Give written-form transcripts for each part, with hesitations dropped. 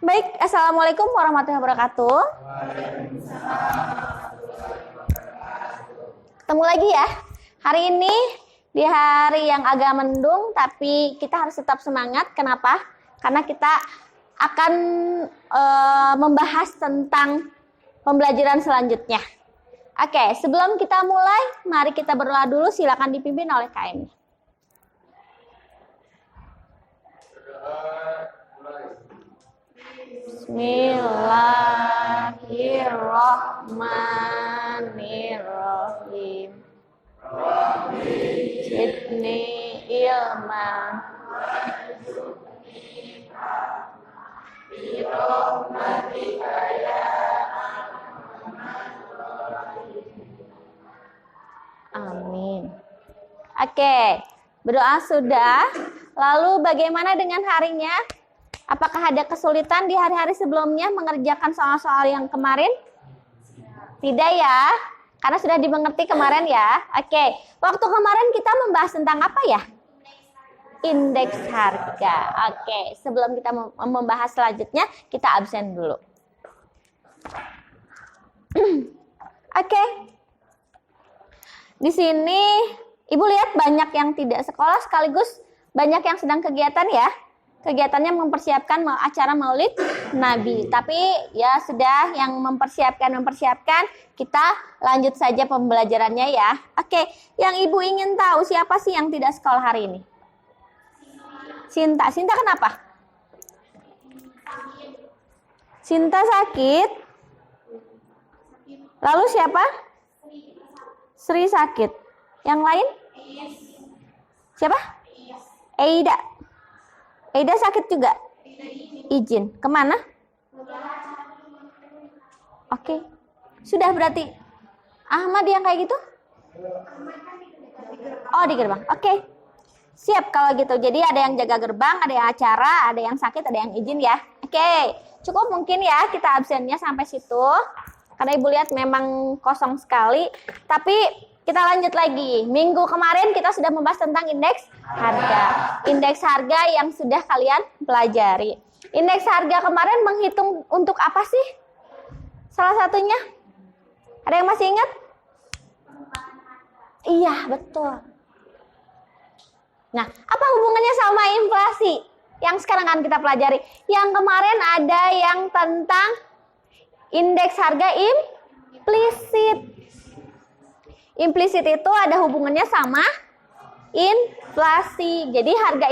Baik, Assalamualaikum warahmatullahi wabarakatuh. Ketemu lagi ya. Hari ini di hari yang agak mendung, tapi kita harus tetap semangat. Kenapa? Karena kita akan membahas tentang pembelajaran selanjutnya. Oke, sebelum kita mulai, mari kita berdoa dulu. Silakan dipimpin oleh KM. Bismillahirrahmanirrahim. Zidni ilman. Amin. Oke, berdoa sudah. Lalu bagaimana dengan harinya? Apakah ada kesulitan di hari-hari sebelumnya mengerjakan soal-soal yang kemarin? Tidak ya, karena sudah dimengerti kemarin ya. Oke, waktu kemarin kita membahas tentang apa ya? Indeks harga. Oke, sebelum kita membahas selanjutnya, kita absen dulu. Oke. Di sini Ibu lihat banyak yang tidak sekolah sekaligus banyak yang sedang kegiatan ya. Kegiatannya mempersiapkan acara Maulid Nabi. Tapi ya sudah yang mempersiapkan, kita lanjut saja pembelajarannya ya. Oke, yang Ibu ingin tahu siapa sih yang tidak sekolah hari ini? Sinta. Sinta kenapa? Sinta sakit. Lalu siapa? Sri sakit. Yang lain? Siapa? Eida. Eida sakit juga? Izin. Kemana? Oke. Sudah berarti. Ahmad yang kayak gitu? Oh, di gerbang. Oke. Siap kalau gitu. Jadi ada yang jaga gerbang, ada yang acara, ada yang sakit, ada yang izin ya. Oke. Cukup mungkin ya kita absennya sampai situ. Karena Ibu lihat memang kosong sekali. Tapi kita lanjut lagi. Minggu kemarin kita sudah membahas tentang indeks harga. Indeks harga yang sudah kalian pelajari. Indeks harga kemarin menghitung untuk apa sih? Salah satunya? Ada yang masih ingat? Iya, betul. Nah, apa hubungannya sama inflasi? Yang sekarang kan kita pelajari. Yang kemarin ada yang tentang indeks harga implisit. Implisit itu ada hubungannya sama inflasi. Jadi harga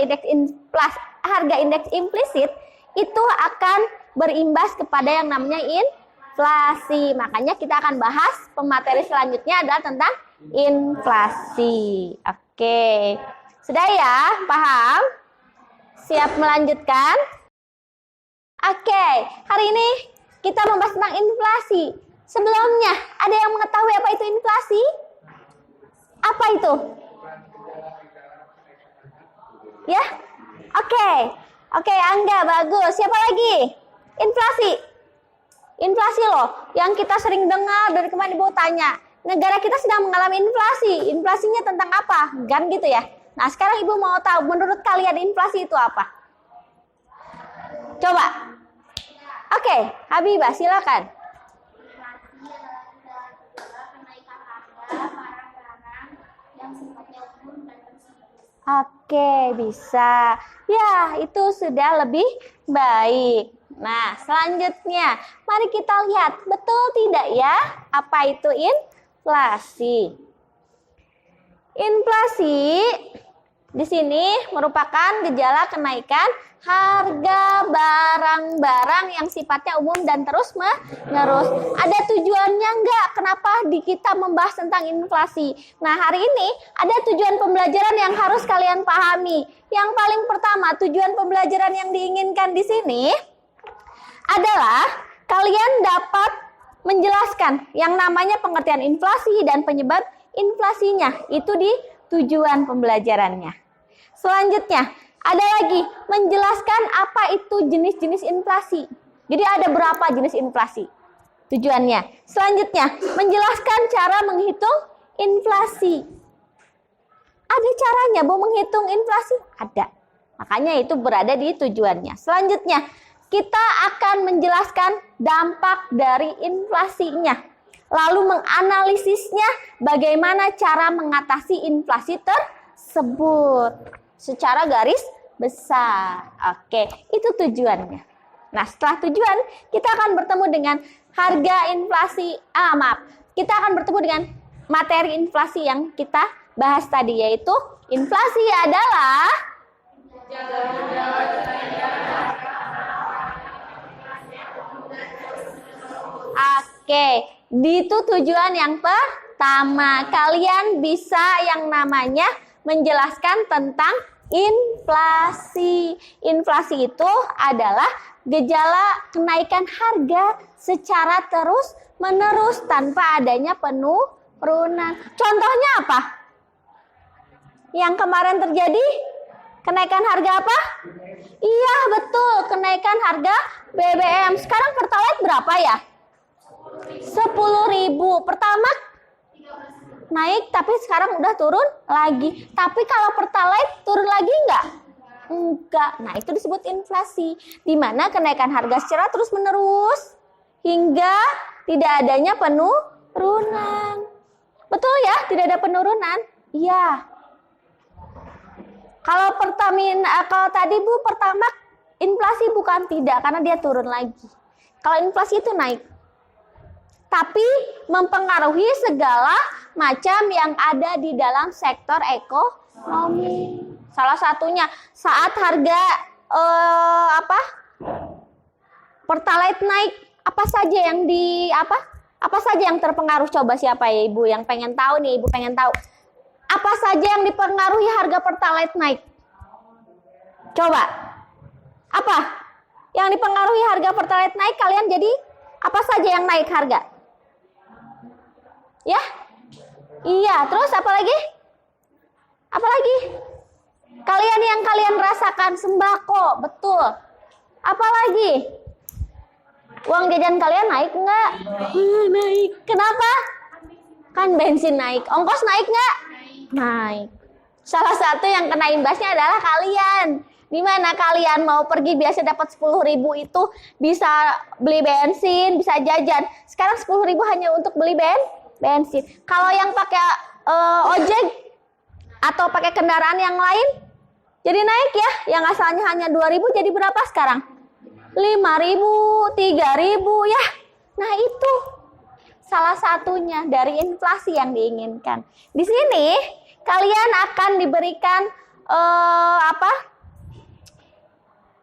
indeks implisit itu akan berimbas kepada yang namanya inflasi. Makanya kita akan bahas pemateri selanjutnya adalah tentang inflasi. Oke. Sudah ya? Paham? Siap melanjutkan? Oke. Hari ini kita membahas tentang inflasi. Sebelumnya, ada yang mengetahui apa itu inflasi? Apa itu? Ya? Oke, Angga, bagus. Siapa lagi? Inflasi. Inflasi loh, yang kita sering dengar dari kemarin Ibu tanya. Negara kita sedang mengalami inflasi. Inflasinya tentang apa? Kan gitu ya. Nah, sekarang Ibu mau tahu, menurut kalian inflasi itu apa? Coba. Oke, Habibah, silakan. Oke, bisa. Ya, itu sudah lebih baik. Nah, selanjutnya, mari kita lihat. Betul tidak ya? Apa itu inflasi? Inflasi di sini merupakan gejala kenaikan harga barang-barang yang sifatnya umum dan terus menerus. Ada tujuannya enggak? Kenapa kita membahas tentang inflasi? Nah, hari ini ada tujuan pembelajaran yang harus kalian pahami. Yang paling pertama, tujuan pembelajaran yang diinginkan di sini adalah kalian dapat menjelaskan yang namanya pengertian inflasi dan penyebab inflasinya. Itu di tujuan pembelajarannya. Selanjutnya, ada lagi menjelaskan apa itu jenis-jenis inflasi. Jadi ada berapa jenis inflasi tujuannya. Selanjutnya, menjelaskan cara menghitung inflasi. Ada caranya Bu menghitung inflasi? Ada. Makanya itu berada di tujuannya. Selanjutnya, kita akan menjelaskan dampak dari inflasinya. Lalu menganalisisnya bagaimana cara mengatasi inflasi tersebut secara garis besar. Oke, itu tujuannya. Nah, setelah tujuan, kita akan bertemu dengan harga inflasi. Kita akan bertemu dengan materi inflasi yang kita bahas tadi, yaitu inflasi adalah itu tujuan yang pertama. Kalian bisa yang namanya menjelaskan tentang inflasi. Inflasi itu adalah gejala kenaikan harga secara terus-menerus tanpa adanya penurunan. Contohnya apa? Yang kemarin terjadi? Kenaikan harga apa? Iya, betul. Kenaikan harga BBM. Sekarang Pertalite berapa ya? 10.000. Pertama naik, tapi sekarang udah turun lagi. Tapi kalau Pertalite turun lagi enggak? Enggak. Nah, itu disebut inflasi. Di mana kenaikan harga secara terus-menerus hingga tidak adanya penurunan. Betul ya? Tidak ada penurunan? Iya. Kalau kalau tadi Bu, Pertamax inflasi bukan tidak, karena dia turun lagi. Kalau inflasi itu naik. Tapi mempengaruhi segala macam yang ada di dalam sektor ekonomi. Salah satunya saat harga Pertalite naik, apa saja yang terpengaruh? Coba siapa ya Ibu yang pengen tahu nih? Ibu pengen tahu. Apa saja yang dipengaruhi harga Pertalite naik? Coba. Apa? Yang dipengaruhi harga Pertalite naik, kalian jadi apa saja yang naik harga? Ya? Iya, terus apa lagi? Apa lagi? Yang kalian rasakan sembako, betul. Apa lagi? Uang jajan kalian naik nggak? Naik. Kenapa? Kan bensin naik. Ongkos naik nggak? Naik. Salah satu yang kena imbasnya adalah kalian. Di mana kalian mau pergi biasa dapat 10.000 itu bisa beli bensin, bisa jajan. Sekarang 10.000 hanya untuk beli bensin. Kalau yang pakai ojek atau pakai kendaraan yang lain, jadi naik ya. Yang asalnya hanya 2.000 jadi berapa sekarang? 5.000, 3.000 ya. Nah, itu salah satunya dari inflasi yang diinginkan. Di sini kalian akan diberikan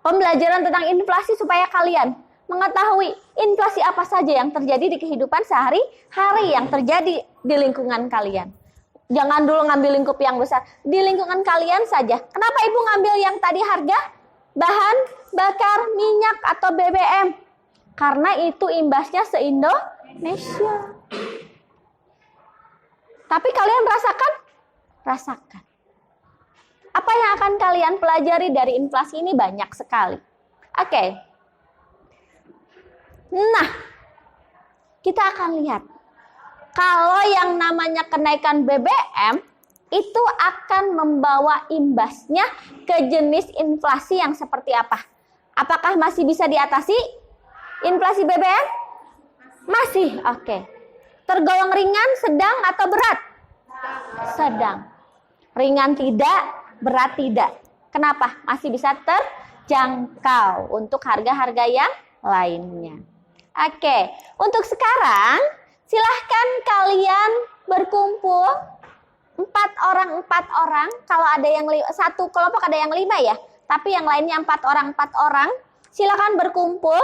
pembelajaran tentang inflasi supaya kalian mengetahui inflasi apa saja yang terjadi di kehidupan sehari-hari yang terjadi di lingkungan kalian. Jangan dulu ngambil lingkup yang besar, di lingkungan kalian saja. Kenapa Ibu ngambil yang tadi harga bahan bakar minyak atau BBM? Karena itu imbasnya se-Indonesia. Tapi kalian rasakan. Apa yang akan kalian pelajari dari inflasi ini banyak sekali. Oke. Nah, kita akan lihat. Kalau yang namanya kenaikan BBM, itu akan membawa imbasnya ke jenis inflasi yang seperti apa? Apakah masih bisa diatasi inflasi BBM? Masih, oke. Tergolong ringan, sedang, atau berat? Sedang. Ringan tidak, berat tidak. Kenapa? Masih bisa terjangkau untuk harga-harga yang lainnya. Oke, untuk sekarang silahkan kalian berkumpul 4 orang. Kalau ada yang satu kelompok ada yang 5 ya, tapi yang lainnya 4 orang. Silahkan berkumpul.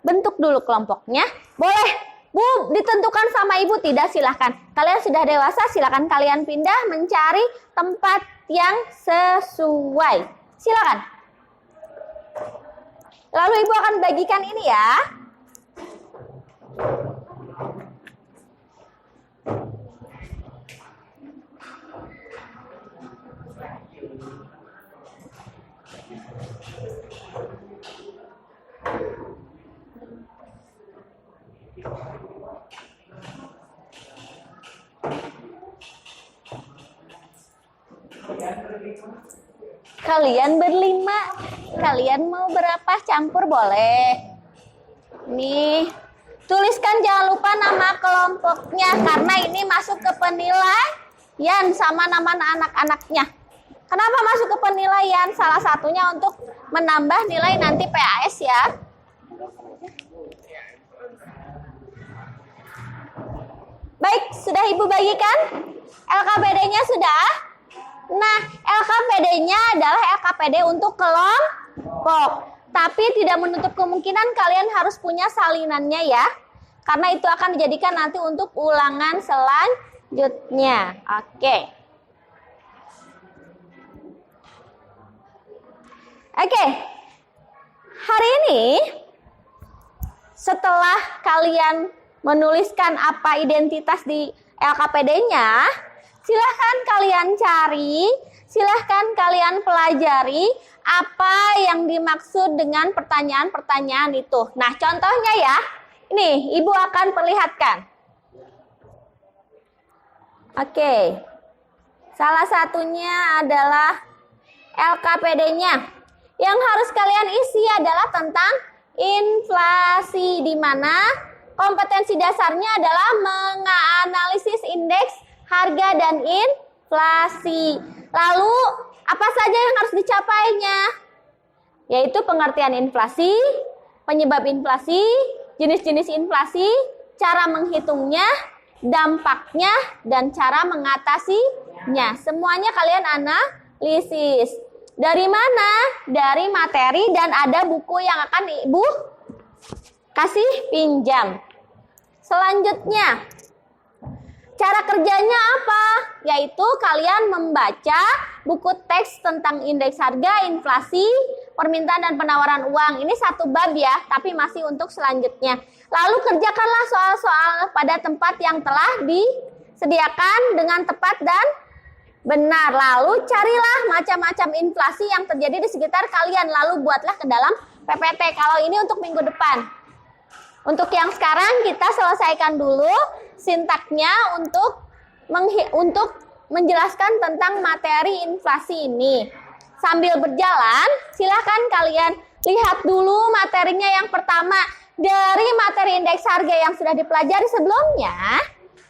Bentuk dulu kelompoknya. Boleh, Bu, ditentukan sama Ibu tidak? Silahkan. Kalian sudah dewasa, silahkan kalian pindah mencari tempat yang sesuai. Silahkan. Lalu Ibu akan bagikan ini ya. Kalian berlima. Kalian mau berapa? Campur boleh. Nih, tuliskan jangan lupa nama kelompoknya karena ini masuk ke penilaian sama nama anak-anaknya. Kenapa masuk ke penilaian? Salah satunya untuk menambah nilai nanti PAS ya. Baik, sudah Ibu bagikan? LKPD-nya sudah? Nah, LKPD-nya adalah LKPD untuk kelompok. Tapi tidak menutup kemungkinan kalian harus punya salinannya ya. Karena itu akan dijadikan nanti untuk ulangan selanjutnya. Oke. Oke. Hari ini setelah kalian menuliskan apa identitas di LKPD-nya, silahkan kalian cari, silahkan kalian pelajari apa yang dimaksud dengan pertanyaan-pertanyaan itu. Nah, contohnya ya, ini Ibu akan perlihatkan. Oke, salah satunya adalah LKPD-nya. Yang harus kalian isi adalah tentang inflasi, di mana kompetensi dasarnya adalah menganalisis indeks harga dan inflasi. Lalu, apa saja yang harus dicapainya? Yaitu pengertian inflasi, penyebab inflasi, jenis-jenis inflasi, cara menghitungnya, dampaknya, dan cara mengatasinya. Semuanya kalian analisis. Dari mana? Dari materi dan ada buku yang akan Ibu kasih pinjam. Selanjutnya, cara kerjanya apa? Yaitu kalian membaca buku teks tentang indeks harga, inflasi, permintaan dan penawaran uang. Ini satu bab ya, tapi masih untuk selanjutnya. Lalu kerjakanlah soal-soal pada tempat yang telah disediakan dengan tepat dan benar. Lalu carilah macam-macam inflasi yang terjadi di sekitar kalian. Lalu buatlah ke dalam PPT. Kalau ini untuk minggu depan. Untuk yang sekarang kita selesaikan dulu sintaknya untuk menjelaskan tentang materi inflasi ini. Sambil berjalan, silahkan kalian lihat dulu materinya yang pertama. Dari materi indeks harga yang sudah dipelajari sebelumnya,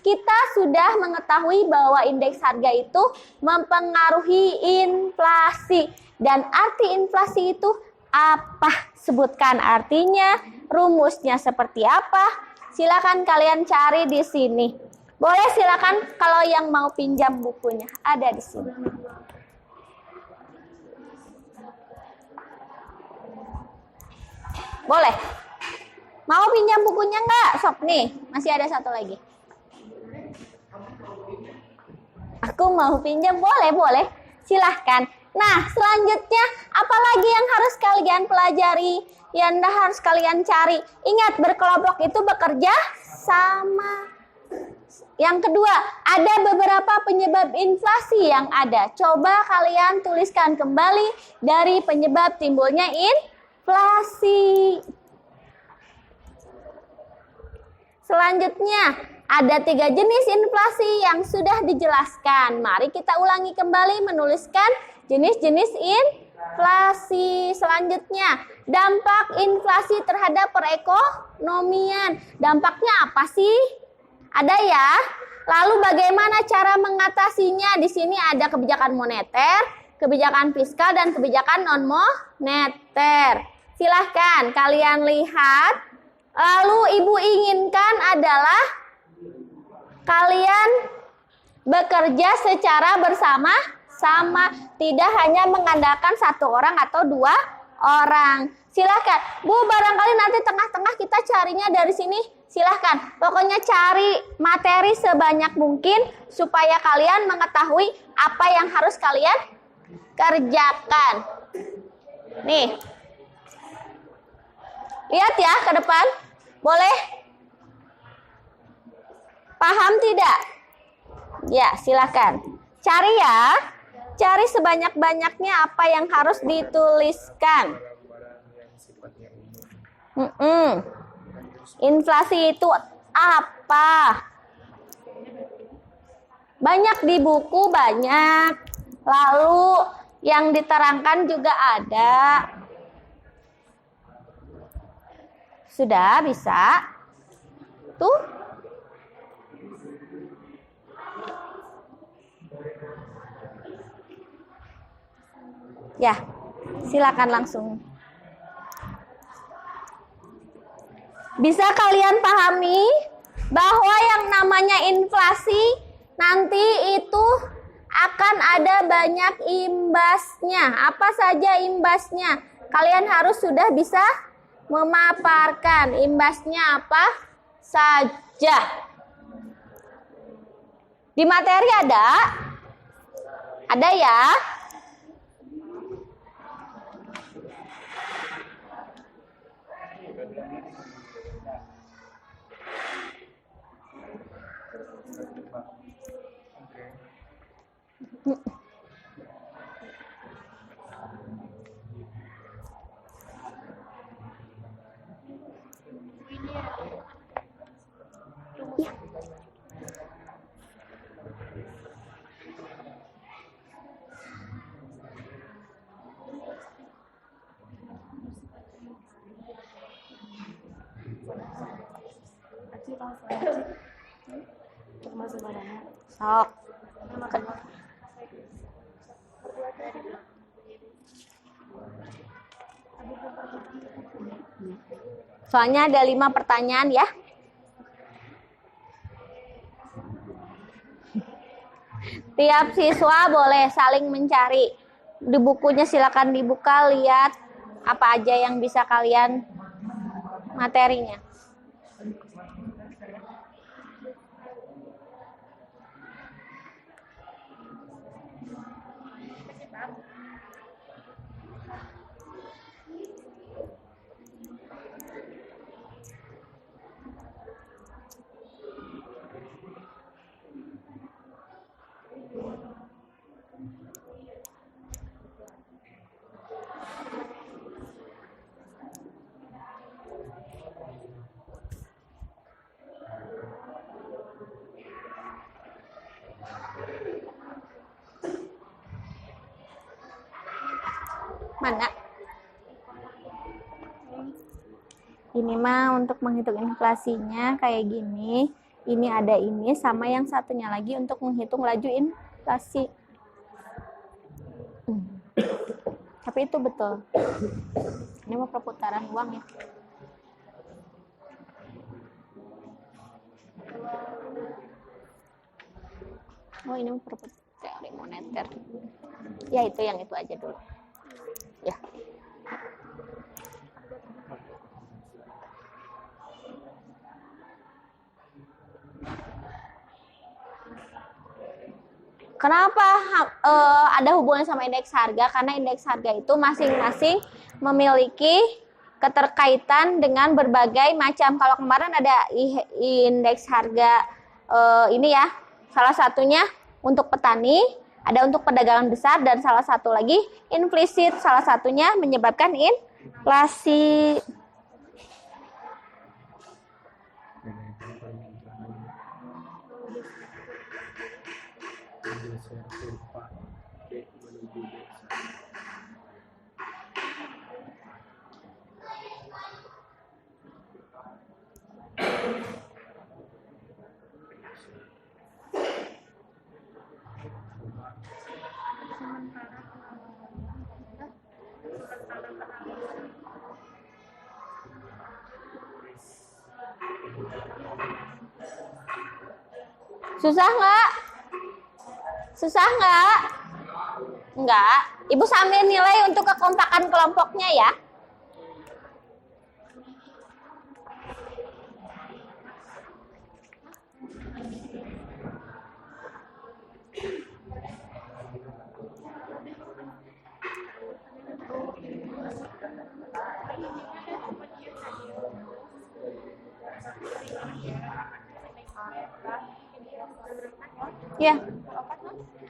kita sudah mengetahui bahwa indeks harga itu mempengaruhi inflasi. Dan arti inflasi itu apa? Sebutkan artinya, rumusnya seperti apa. Silakan kalian cari di sini. Boleh silakan kalau yang mau pinjam bukunya, ada di sini. Boleh. Mau pinjam bukunya enggak? Sok nih, masih ada satu lagi. Aku mau pinjam, boleh. Silahkan. Nah, selanjutnya apalagi yang harus kalian pelajari, yang harus kalian cari? Ingat, berkelompok itu bekerja sama. Yang kedua, ada beberapa penyebab inflasi yang ada. Coba kalian tuliskan kembali dari penyebab timbulnya inflasi. Selanjutnya, ada 3 jenis inflasi yang sudah dijelaskan. Mari kita ulangi kembali menuliskan jenis-jenis inflasi. Selanjutnya, dampak inflasi terhadap perekonomian. Dampaknya apa sih? Ada ya. Lalu bagaimana cara mengatasinya? Di sini ada kebijakan moneter, kebijakan fiskal, dan kebijakan non-moneter. Silahkan kalian lihat. Lalu Ibu inginkan adalah kalian bekerja secara bersama-sama, tidak hanya mengandalkan satu orang atau 2 orang. Silahkan, Bu, barangkali nanti tengah-tengah kita carinya dari sini. Silahkan, pokoknya cari materi sebanyak mungkin supaya kalian mengetahui apa yang harus kalian kerjakan. Nih, lihat ya ke depan, boleh? Paham tidak? Ya, silakan. Cari ya. Cari sebanyak-banyaknya apa yang harus dituliskan. Inflasi itu apa? Banyak di buku, banyak. Lalu yang diterangkan juga ada. Sudah bisa? Tuh. Ya, silakan langsung. Bisa kalian pahami bahwa yang namanya inflasi nanti itu akan ada banyak imbasnya. Apa saja imbasnya? Kalian harus sudah bisa memaparkan imbasnya apa saja. Di materi ada? Ada ya? Ya. Sok. Soalnya ada 5 pertanyaan ya. Tiap siswa boleh saling mencari. Di bukunya silakan dibuka, lihat apa aja yang bisa kalian materinya. Mana? Ini mah untuk menghitung inflasinya kayak gini. Ini ada ini sama yang satunya lagi untuk menghitung laju inflasi. Tapi itu betul. Ini mau perputaran uang ya. Oh, ini perputaran teori moneter. Ya itu yang itu aja dulu. Ya. Kenapa ada hubungan sama indeks harga? Karena indeks harga itu masing-masing memiliki keterkaitan dengan berbagai macam. Kalau kemarin ada indeks harga ini ya, salah satunya untuk petani, ada untuk perdagangan besar, dan salah satu lagi implisit, salah satunya menyebabkan inflasi. Susah nggak? Susah nggak? Nggak. Ibu sambil nilai untuk kekompakan kelompoknya ya. Ya,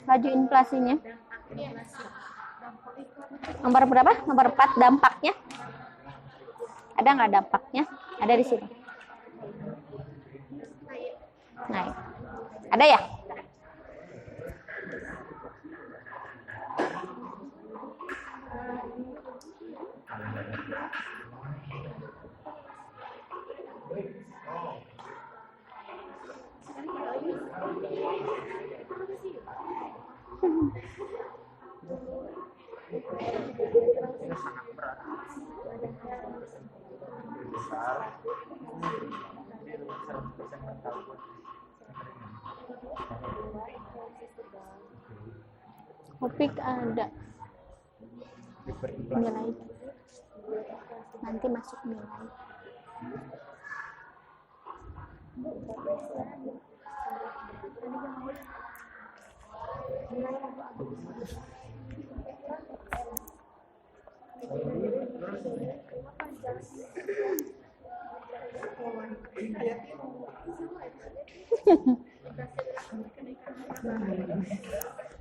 laju inflasinya. Nomor berapa? Nomor 4 dampaknya. Ada nggak dampaknya? Ada di sini. Naik. Ada ya? Topik ada nilai, nanti masuk nilai.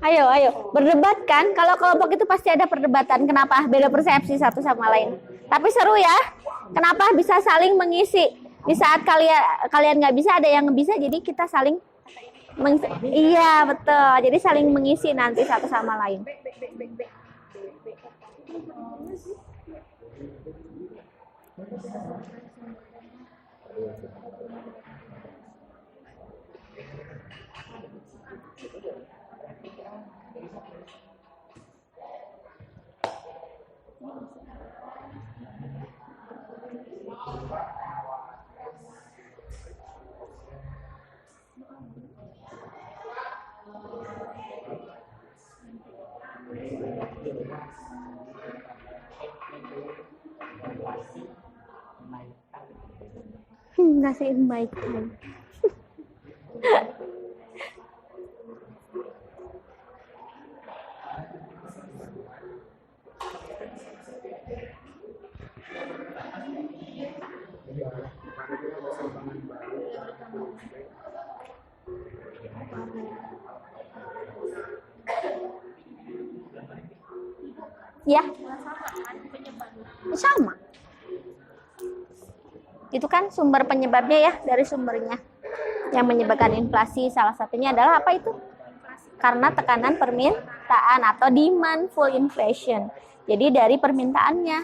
Ayo, berdebat kan? Kalau kelompok itu pasti ada perdebatan. Kenapa? Beda persepsi satu sama lain. Tapi seru ya. Kenapa bisa saling mengisi? Di saat kalian nggak bisa, ada yang bisa, jadi kita saling iya betul. Jadi saling mengisi nanti satu sama lain. Ngasihin baik kan. Ya, sama. Itu kan sumber penyebabnya ya, dari sumbernya. Yang menyebabkan inflasi salah satunya adalah apa itu? Karena tekanan permintaan atau demandful inflation. Jadi dari permintaannya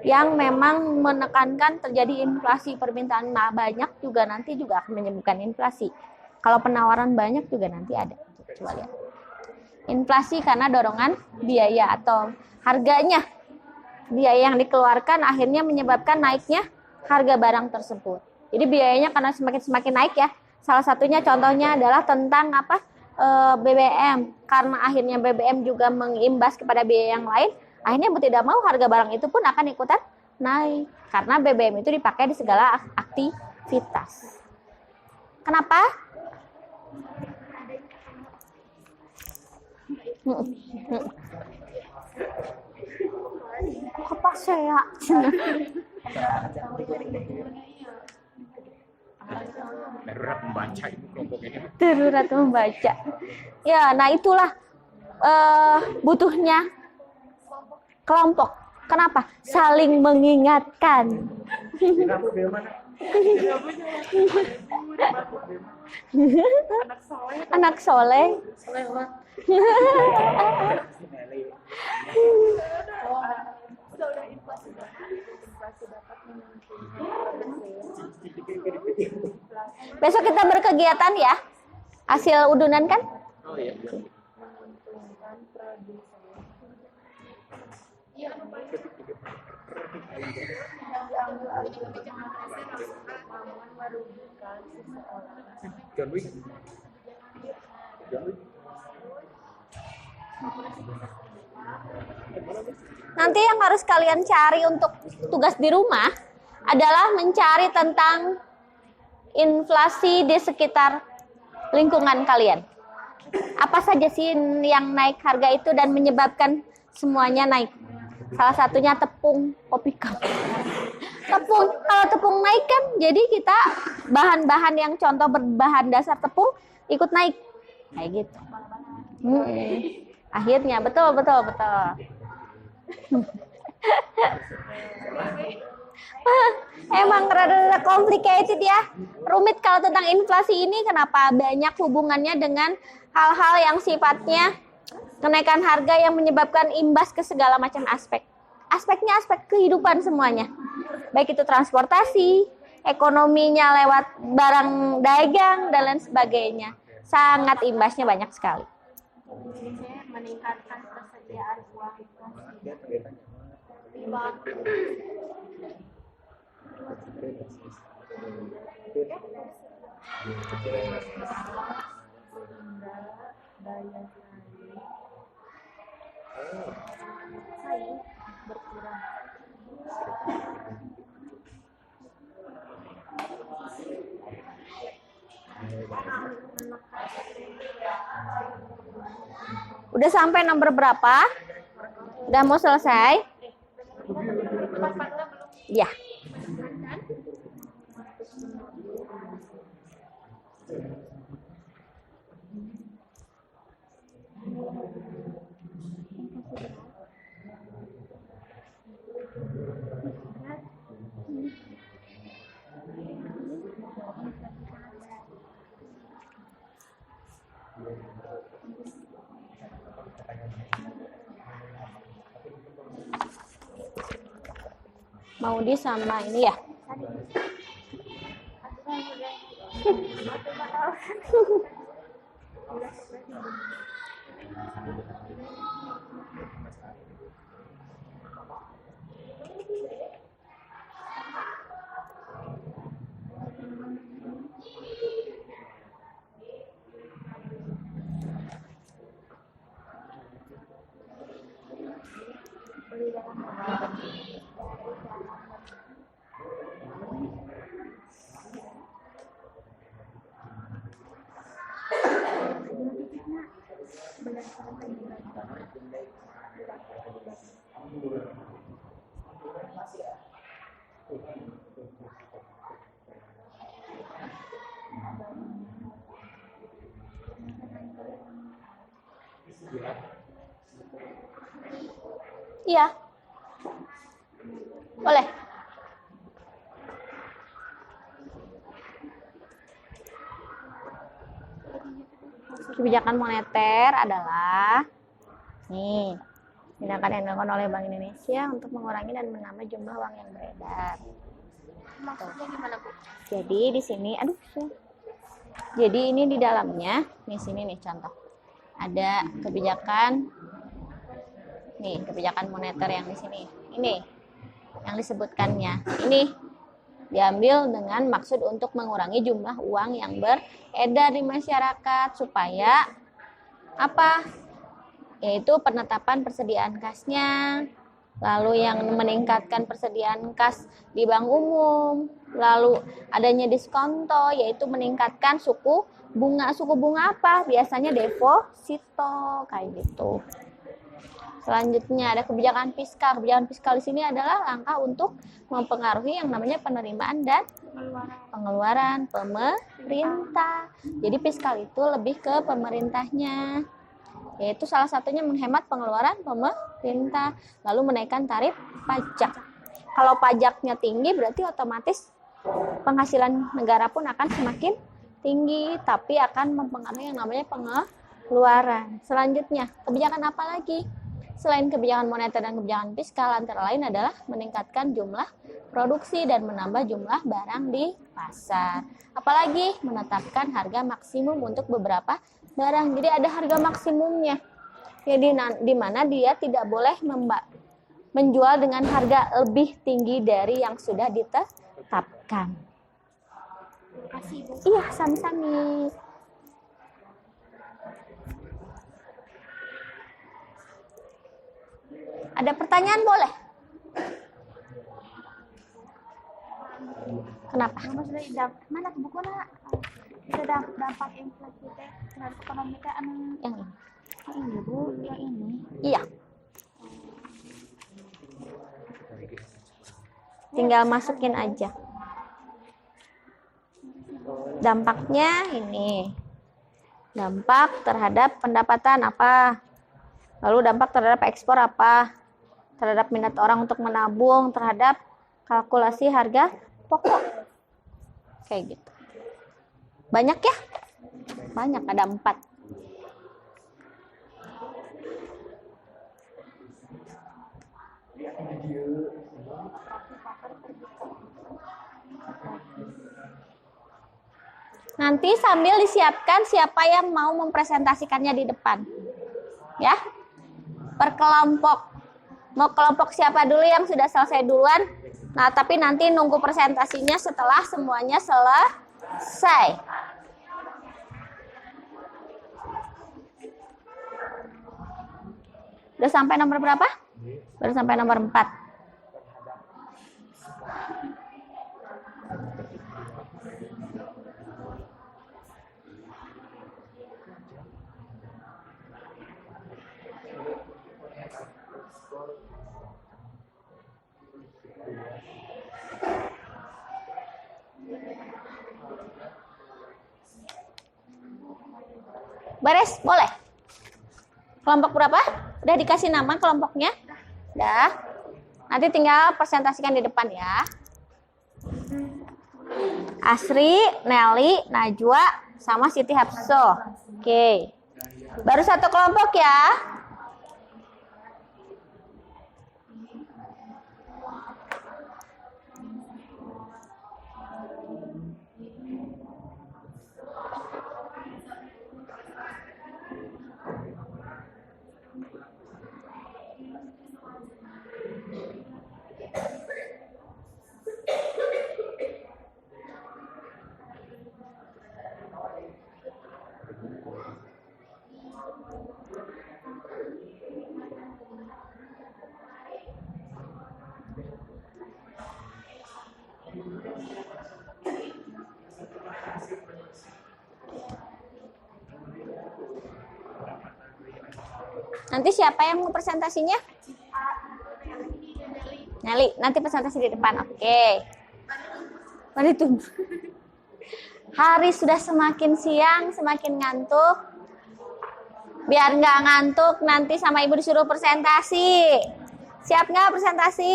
yang memang menekankan terjadi inflasi. Permintaan banyak juga nanti juga akan menyebabkan inflasi. Kalau penawaran banyak juga nanti ada. Coba lihat. Inflasi karena dorongan biaya atau harganya. Biaya yang dikeluarkan akhirnya menyebabkan naiknya harga barang tersebut. Jadi biayanya karena semakin naik ya. Salah satunya contohnya adalah tentang apa? BBM. Karena akhirnya BBM juga mengimbas kepada biaya yang lain, akhirnya mau tidak mau harga barang itu pun akan ikutan naik. Karena BBM itu dipakai di segala aktivitas. Kenapa? Apa saya? Darurat membaca itu kelompoknya. Darurat membaca. Ya, nah itulah butuhnya kelompok. Kenapa? Saling mengingatkan. Anak soleh. Besok kita berkegiatan ya. Hasil udunan kan? Oh iya. John Wick. Nanti yang harus kalian cari untuk tugas di rumah adalah mencari tentang inflasi di sekitar lingkungan kalian. Apa saja sih yang naik harga itu dan menyebabkan semuanya naik? Salah satunya tepung, kopi cup. Tepung, kalau tepung naik kan, jadi kita bahan-bahan yang contoh berbahan dasar tepung ikut naik, kayak gitu. Akhirnya betul. Emang rada complicated ya, rumit kalau tentang inflasi ini. Kenapa? Banyak hubungannya dengan hal-hal yang sifatnya kenaikan harga yang menyebabkan imbas ke segala macam aspek. Aspeknya aspek kehidupan semuanya. Baik itu transportasi, ekonominya lewat barang dagang dan lain sebagainya. Sangat imbasnya banyak sekali. Meningkatkan persediaan uang Udah sampai nomor berapa? Udah mau selesai? Ya. Mau di sama ini ya? Iya. Boleh. Kebijakan moneter adalah nih, tindakan yang dilakukan oleh Bank Indonesia untuk mengurangi dan menambah jumlah uang yang beredar. Maksudnya gimana, Bu? Jadi di sini, jadi ini di dalamnya, nih sini nih contoh, ada kebijakan, nih kebijakan moneter yang di sini, ini yang disebutkannya, ini diambil dengan maksud untuk mengurangi jumlah uang yang beredar di masyarakat supaya apa? Yaitu penetapan persediaan kasnya, lalu yang meningkatkan persediaan kas di bank umum, lalu adanya diskonto yaitu meningkatkan suku bunga apa? Biasanya deposito kayak gitu. Selanjutnya ada kebijakan fiskal. Kebijakan fiskal di sini adalah langkah untuk mempengaruhi yang namanya penerimaan dan pengeluaran pemerintah. Jadi fiskal itu lebih ke pemerintahnya. Yaitu salah satunya menghemat pengeluaran pemerintah, lalu menaikkan tarif pajak. Kalau pajaknya tinggi berarti otomatis penghasilan negara pun akan semakin tinggi, tapi akan mempengaruhi yang namanya pengeluaran. Selanjutnya, kebijakan apa lagi? Selain kebijakan moneter dan kebijakan fiskal, antara lain adalah meningkatkan jumlah produksi dan menambah jumlah barang di pasar. Apalagi menetapkan harga maksimum untuk beberapa barang. Jadi ada harga maksimumnya. Jadi di mana dia tidak boleh menjual dengan harga lebih tinggi dari yang sudah ditetapkan. Kasih, Bu. Iya, sami-sami. Ada pertanyaan boleh? Kenapa? Maksudnya mana ke buku nak? Itu dampak inflasi teh terhadap ekonomi teh anu Yang ini. ini, Bu, yang ini. Iya. Tinggal masukin aja. Dampaknya ini. Dampak terhadap pendapatan apa? Lalu dampak terhadap ekspor apa? Terhadap minat orang untuk menabung, terhadap kalkulasi harga pokok. Kayak gitu. Banyak ya? Banyak, ada 4. Nanti sambil disiapkan siapa yang mau mempresentasikannya di depan. Ya. Per kelompok. Mau kelompok siapa dulu yang sudah selesai duluan? Nah, tapi nanti nunggu presentasinya setelah semuanya selesai. Udah sampai nomor berapa? Baru sampai nomor 4. Beres? Boleh? Kelompok berapa? Udah dikasih nama kelompoknya? Udah. Nanti tinggal presentasikan di depan ya. Asri, Nelly, Najwa, sama Siti Hapso. Oke. Baru satu kelompok ya. Nanti siapa yang mau presentasinya? Nelly, nanti presentasi di depan. Oke. Mari tunggu. Hari sudah semakin siang, semakin ngantuk. Biar nggak ngantuk, nanti sama ibu disuruh presentasi. Siap nggak presentasi?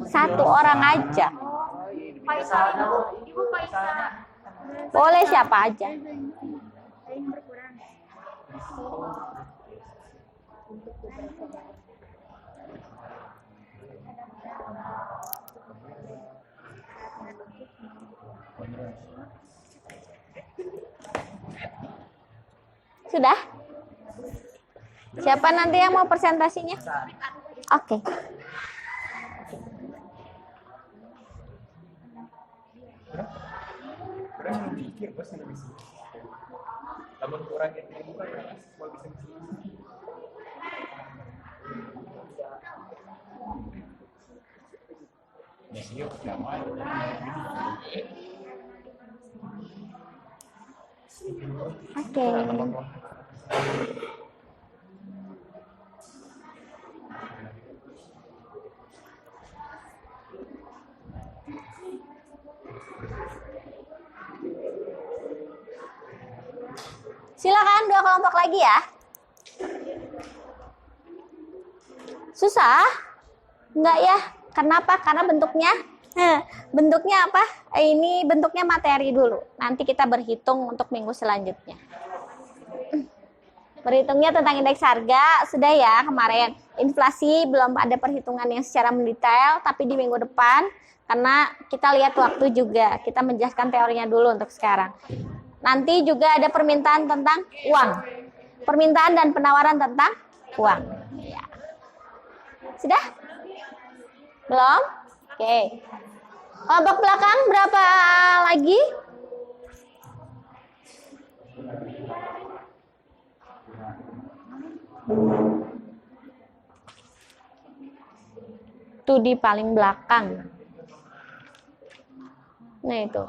Satu orang aja. Ibu Faisa. Boleh siapa aja. Sudah? Siapa nanti yang mau presentasinya? Oke. Kurang mikir bos yang bisa. Lamun kurang yang ini bukan ya, semua bisa sih. Ya sih, gamai. Oke. Silakan 2 kelompok lagi ya. Susah? Enggak ya? Kenapa? Karena bentuknya apa? Ini bentuknya materi dulu. Nanti kita berhitung untuk minggu selanjutnya. Berhitungnya tentang indeks harga sudah ya kemarin. Inflasi belum ada perhitungan yang secara mendetail, tapi di minggu depan karena kita lihat waktu juga. Kita menjelaskan teorinya dulu untuk sekarang. Nanti juga ada permintaan tentang uang. Permintaan dan penawaran tentang uang. Ya. Sudah? Belum? Oke. Kelompok belakang berapa lagi? Tuh di paling belakang. Nah itu.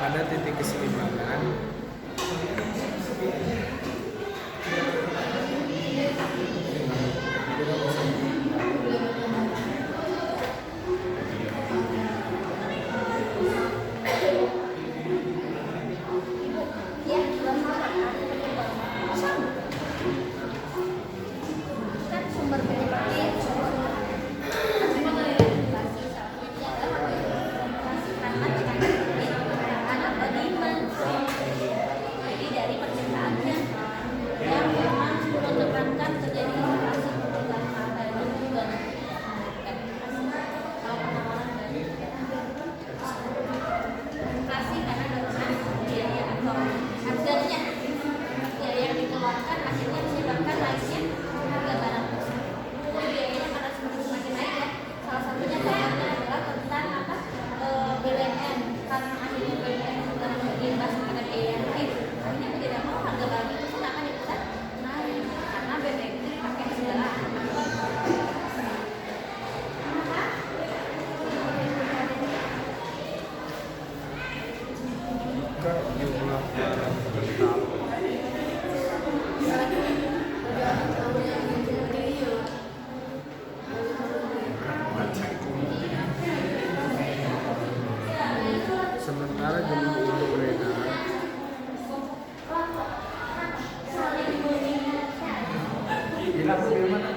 Pada titik keseimbangan Ya, kan sumber penyebabnya jadi dari percintaannya yang memang menyebabkan terjadi inflasi dalam harga itu juga inflasi karena dorongan biaya atau harganya biaya yang dikeluarkan akhirnya menyebabkan naiknya harga barang tersebut. Biayanya karena semakin naik ya. Salah satunya contohnya adalah tentang apa BBM, karena akhirnya BBM juga berimbas kepada biaya yang naik. Akhirnya mau tidak mau harga barang itu pun akan ikutan naik karena BBM itu dipakai di segala ke jumlah barang tetap. Sementara jumlah itu beredar hilang dari mana?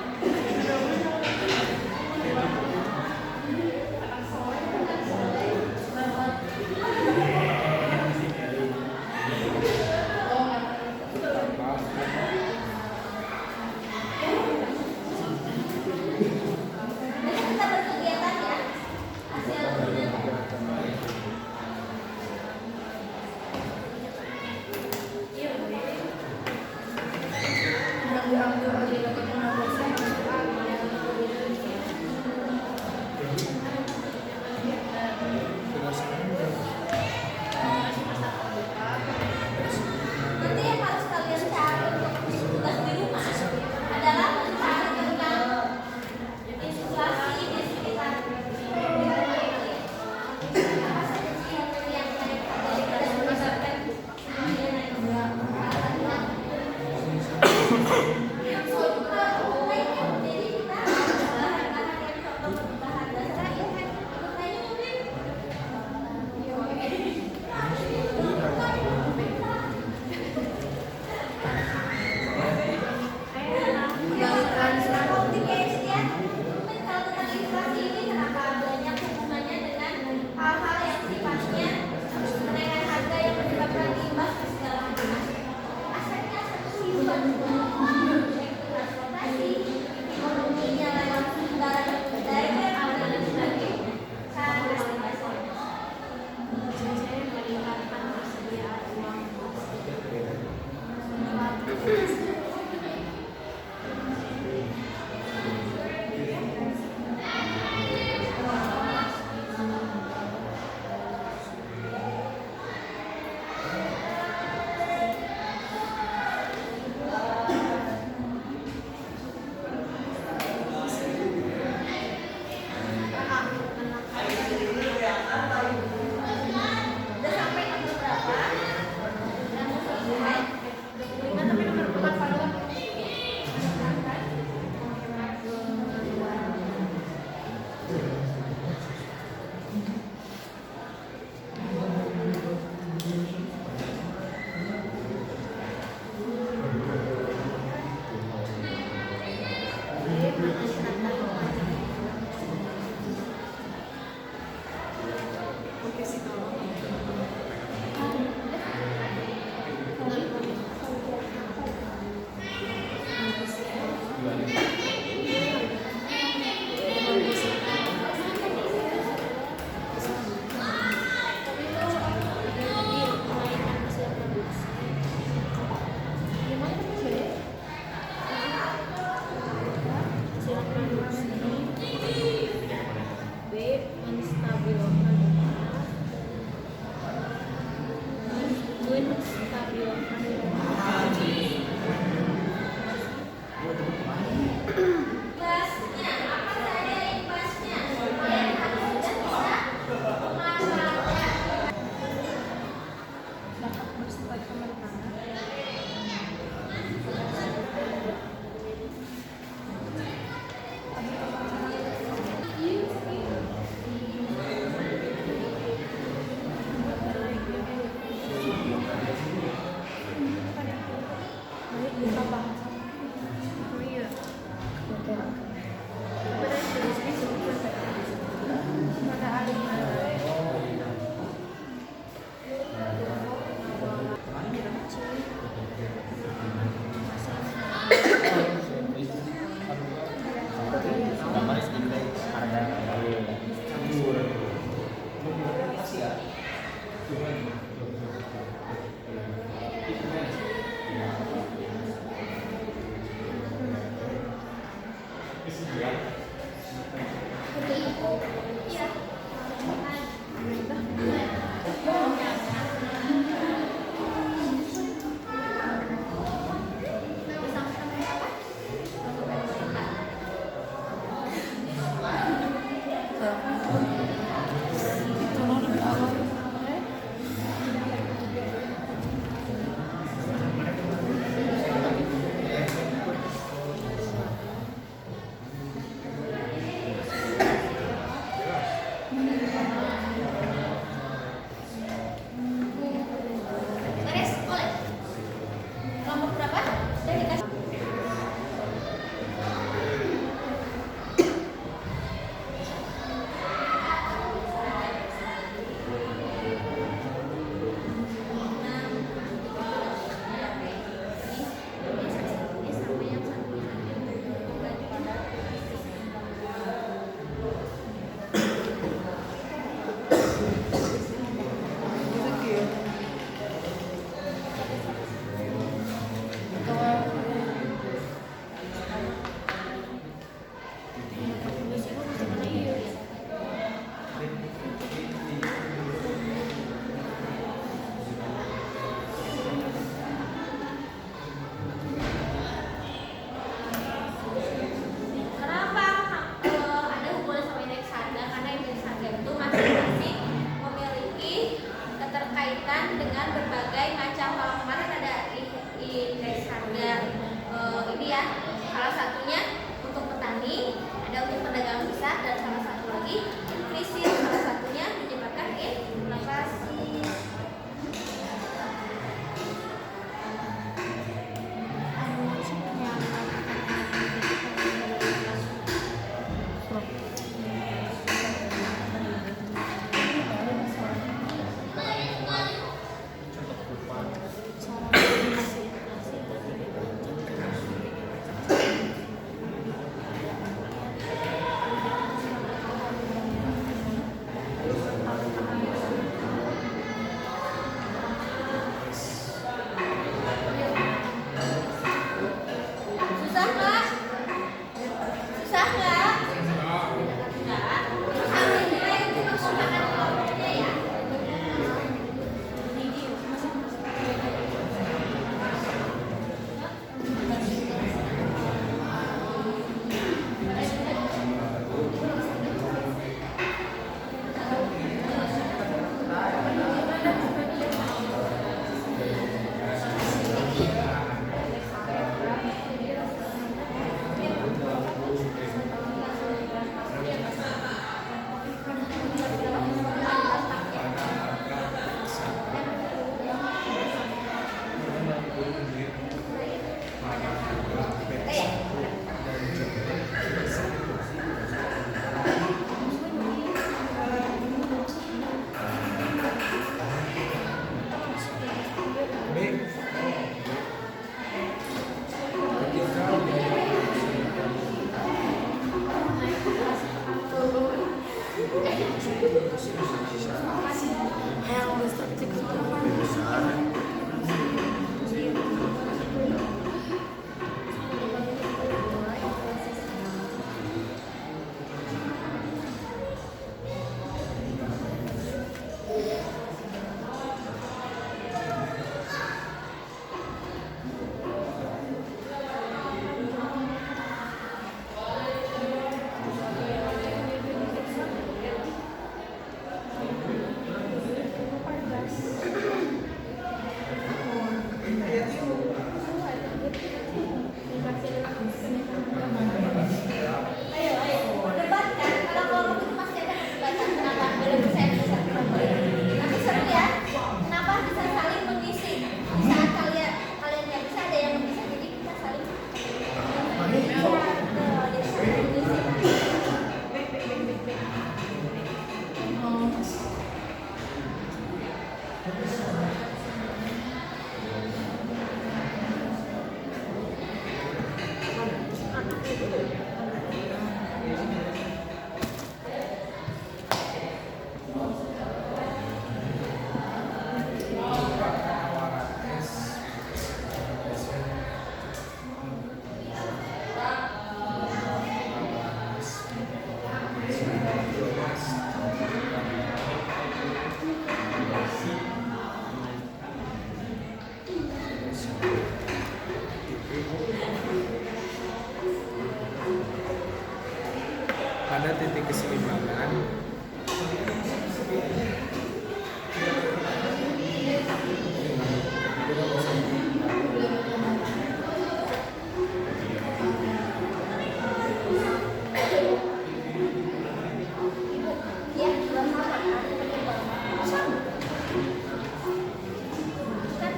Pada titik keseimbangan kan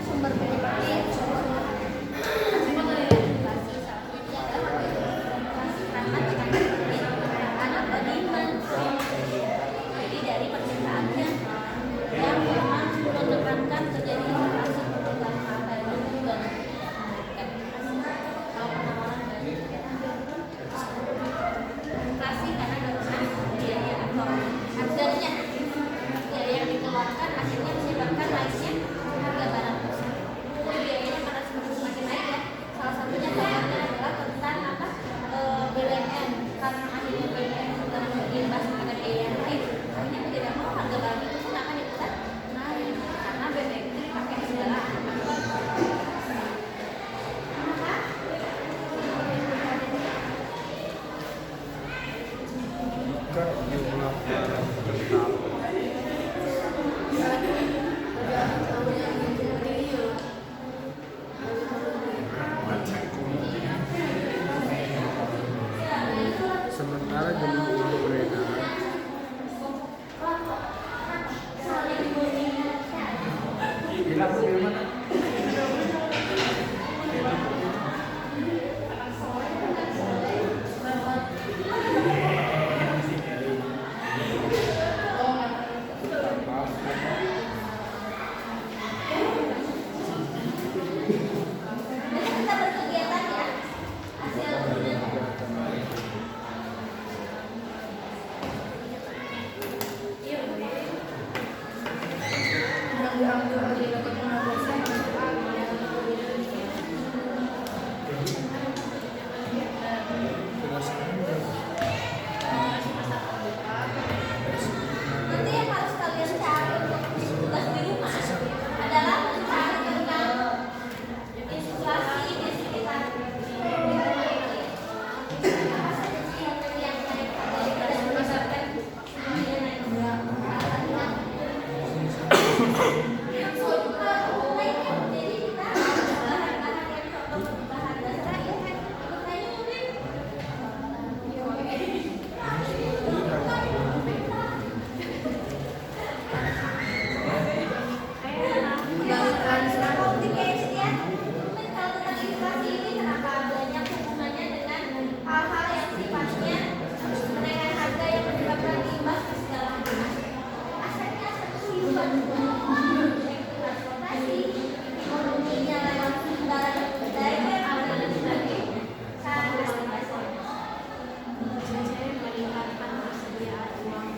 sumber penyebabnya jadi dari percintaannya yang memang menekankan terjadi interaksi perbuatan mata itu juga kalau penawaran dari inflasi karena dorongan biaya atau harganya biaya yang dikeluarkan akhirnya menyebabkan naiknya harga barang tersebut. Jadi biayanya karena semakin naik ya. Salah satunya contohnya adalah tentang apa BBM karena akhirnya BBM sudah berimbas pada biaya yang naik. Akhirnya mau tidak mau harga barang itu pun akan ikutan naik karena BBM itu dipakai di segala ke jumlah barang tetap sementara jumlah uang beredar kita berkegiatan ya. Hasil nanti yang harus kalian cari untuk tugas di rumah adalah mencari tentang inflasi di sekitar apa saja sih yang naik daripada berdasarkan semuanya naik jadi kita bahan-bahan yang contoh bahan dasar ya kan ikut naik. Kalau di KFC ya, kalau tentang inflasi ini kenapa banyak hubungannya dengan hal-hal yang sifatnya kenaikan harga yang menyebabkan imbas ke segala macam asetnya terlibat transportasi, ekonominya lewat kendaraan daerah dan sebagainya. Sangat meningkatkan persediaan uang.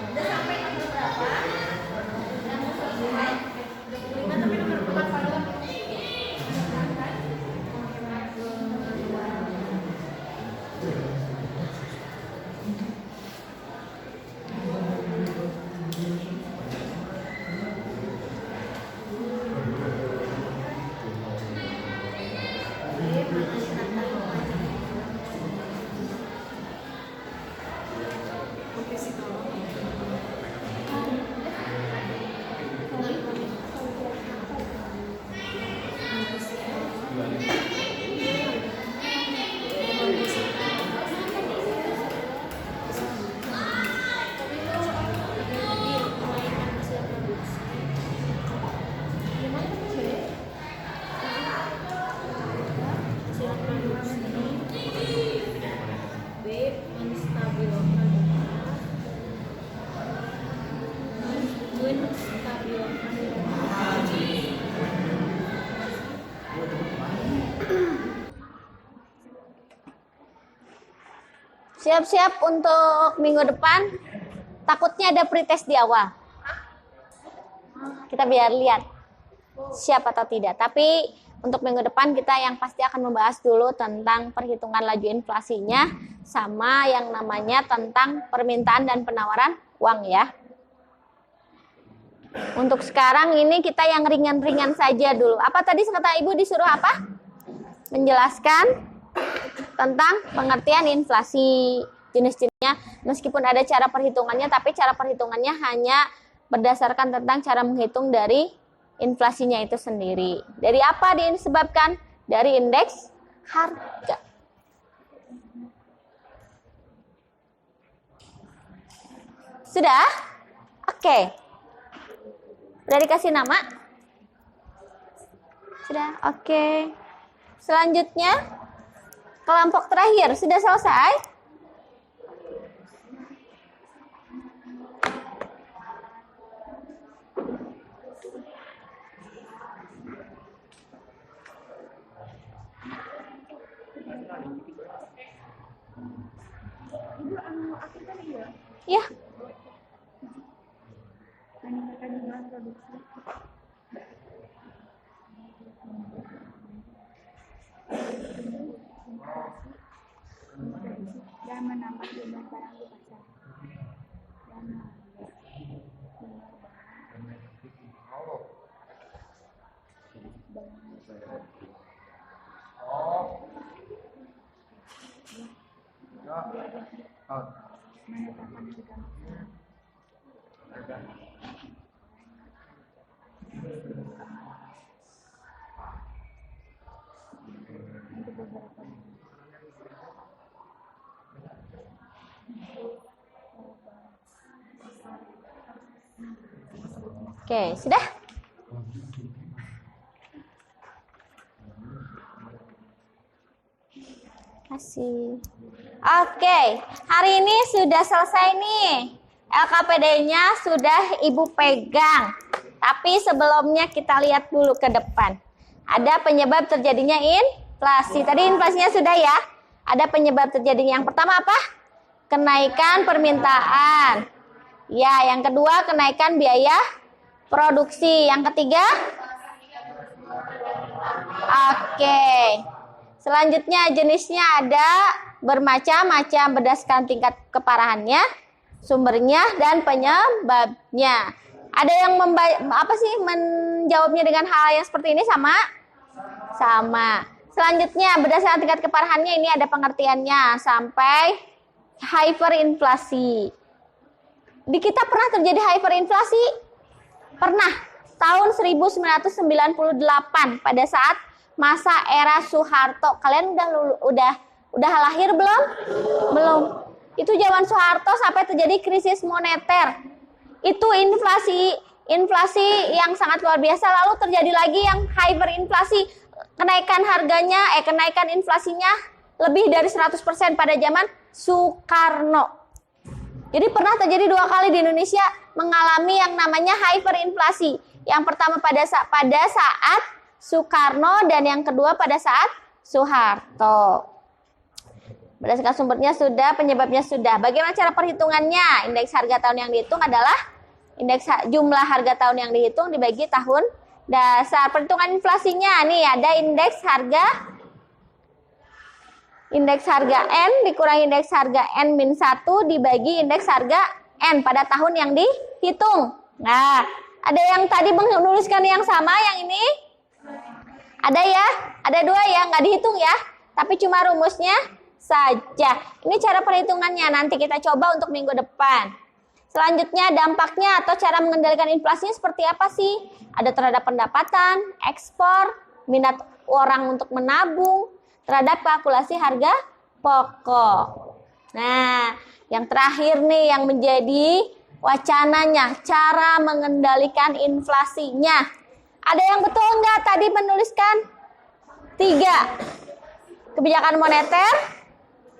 Udah sampai nomor berapa? Udah mau selesai. 25 tapi nomor berapa dong? menstabilkan Siap-siap untuk minggu depan. Takutnya ada pretest di awal. Kita biar lihat siap atau tidak. Tapi untuk minggu depan kita yang pasti akan membahas dulu tentang perhitungan laju inflasinya sama yang namanya tentang permintaan dan penawaran uang ya. Untuk sekarang ini kita yang ringan-ringan saja dulu. Apa tadi kata Ibu disuruh apa? Menjelaskan tentang pengertian inflasi, jenis-jenisnya. Meskipun ada cara perhitungannya, tapi cara perhitungannya hanya berdasarkan tentang cara menghitung dari inflasinya itu sendiri. Dari apa disebabkan? Dari indeks harga. Sudah? Oke. Udah dikasih nama? Sudah? Oke. Selanjutnya, kelompok terakhir. Sudah selesai? Ya. Dan menambah jumlah barang di pasar. Menetapkan harga Oke, sudah? Kasih. Oke, hari ini sudah selesai nih. LKPD-nya sudah Ibu pegang. Tapi sebelumnya kita lihat dulu ke depan. Ada penyebab terjadinya inflasi. Tadi inflasinya sudah ya. Ada penyebab terjadinya. Yang pertama apa? Kenaikan permintaan. Ya, yang kedua kenaikan biaya produksi. Yang ketiga? Oke. Selanjutnya jenisnya ada bermacam-macam berdasarkan tingkat keparahannya, sumbernya dan penyebabnya. Ada yang menjawabnya dengan hal yang seperti ini sama? Sama. Selanjutnya berdasarkan tingkat keparahannya ini ada pengertiannya sampai hyperinflasi. Di kita pernah terjadi hyperinflasi? Pernah. Tahun 1998 pada saat masa era Soeharto. Kalian udah lahir belum? Belum. Itu zaman Soeharto sampai terjadi krisis moneter. Itu inflasi yang sangat luar biasa. Lalu terjadi lagi yang hyperinflasi. Kenaikan inflasinya lebih dari 100% pada zaman Soekarno. Jadi pernah terjadi 2 kali di Indonesia mengalami yang namanya hyperinflasi. Yang pertama pada saat Soekarno dan yang kedua pada saat Soeharto. Berdasarkan sumbernya sudah, penyebabnya sudah. Bagaimana cara perhitungannya? Indeks harga tahun yang dihitung adalah jumlah harga tahun yang dihitung dibagi tahun dasar. Perhitungan inflasinya nih ada indeks harga N dikurangi indeks harga N-1 dibagi indeks harga N pada tahun yang dihitung. Nah, ada yang tadi menuliskan yang sama yang ini? Ada ya? Ada 2 ya, nggak dihitung ya. Tapi cuma rumusnya saja. Ini cara perhitungannya, nanti kita coba untuk minggu depan. Selanjutnya dampaknya atau cara mengendalikan inflasinya seperti apa sih? Ada terhadap pendapatan, ekspor, minat orang untuk menabung, terhadap kalkulasi harga pokok. Nah, yang terakhir nih yang menjadi wacananya, cara mengendalikan inflasinya. Ada yang betul nggak tadi menuliskan? 3. Kebijakan moneter,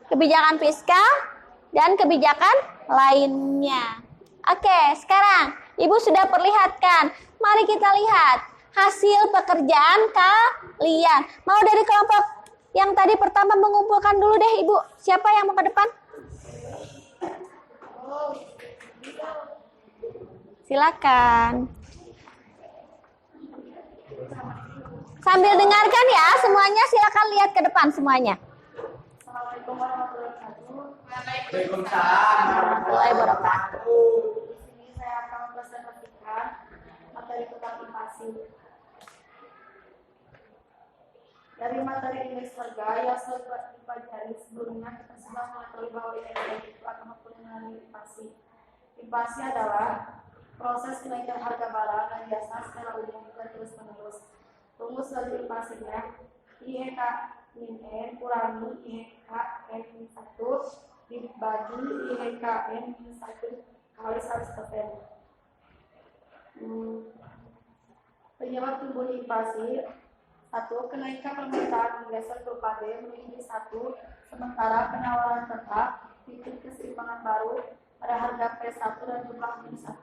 kebijakan fiskal, dan kebijakan lainnya. Oke, sekarang Ibu sudah perlihatkan. Mari kita lihat hasil pekerjaan kalian. Mau dari kelompok yang tadi pertama mengumpulkan dulu deh Ibu. Siapa yang mau ke depan? Silakan. Sambil dengarkan ya semuanya, silakan lihat ke depan semuanya. Assalamualaikum warahmatullahi wabarakatuh. Warahmatullahi wabarakatuh. Di sini saya akan mempresentasikan materi tentang invasi. Dari materi indeks harga yang sudah dipelajari sebelumnya, kita sudah mengetahui bahwa indeks itu akan mempengaruhi inflasi. Inflasi adalah proses kenaikan harga barang dan jasa secara umum dan terus-menerus. Rumus dari inflasinya IEK min N kurangi IEK N min 1 dibagi IEK N min 1 kali 100%. Penyebab tumbuh inflasi: 1. Kenaikan permintaan menggeser ke UPAD menjadi 1, sementara penawaran tetap bikin keseimbangan baru pada harga P1 dan jumlah minus 1.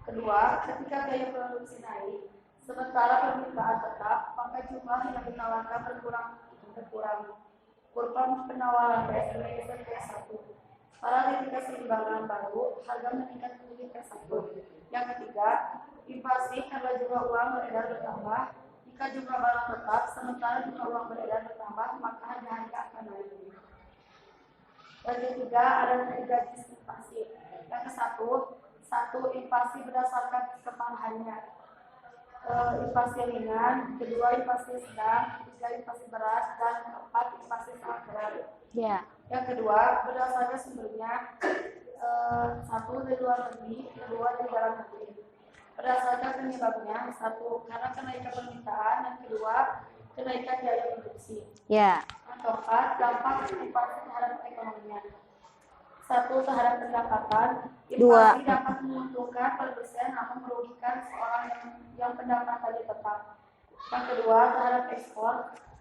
Kedua, ketika biaya produksi naik, sementara permintaan tetap, maka jumlah yang ditawarkan berkurang. Kurva penawaran P bergeser ke P1. Pada titik keseimbangan baru, harga meningkat menjadi P1. Yang ketiga, inflasi karena jumlah uang beredar bertambah. Jika jumlah barang tetap, sementara jumlah uang beredar bertambah, maka harga akan naik. Yang ketiga, ada 3 jenis inflasi. Yang satu, inflasi berdasarkan keparahannya. Inflasi ringan, kedua inflasi sedang, ketiga inflasi berat, dan keempat inflasi sangat berat. Ya. Yang kedua, berdasarkan sumbernya, 1 dari luar negeri, kedua dari dalam negeri. Berdasarkan penyebabnya, 1 karena kenaikan permintaan, dan kedua kenaikan biaya produksi. Ya. Yang keempat, dampak inflasi terhadap perekonomian. 1 terhadap pendapatan, inflasi dapat menguntungkan produsen namun merugikan seorang yang pendapatannya tetap. Yang kedua, terhadap ekspor,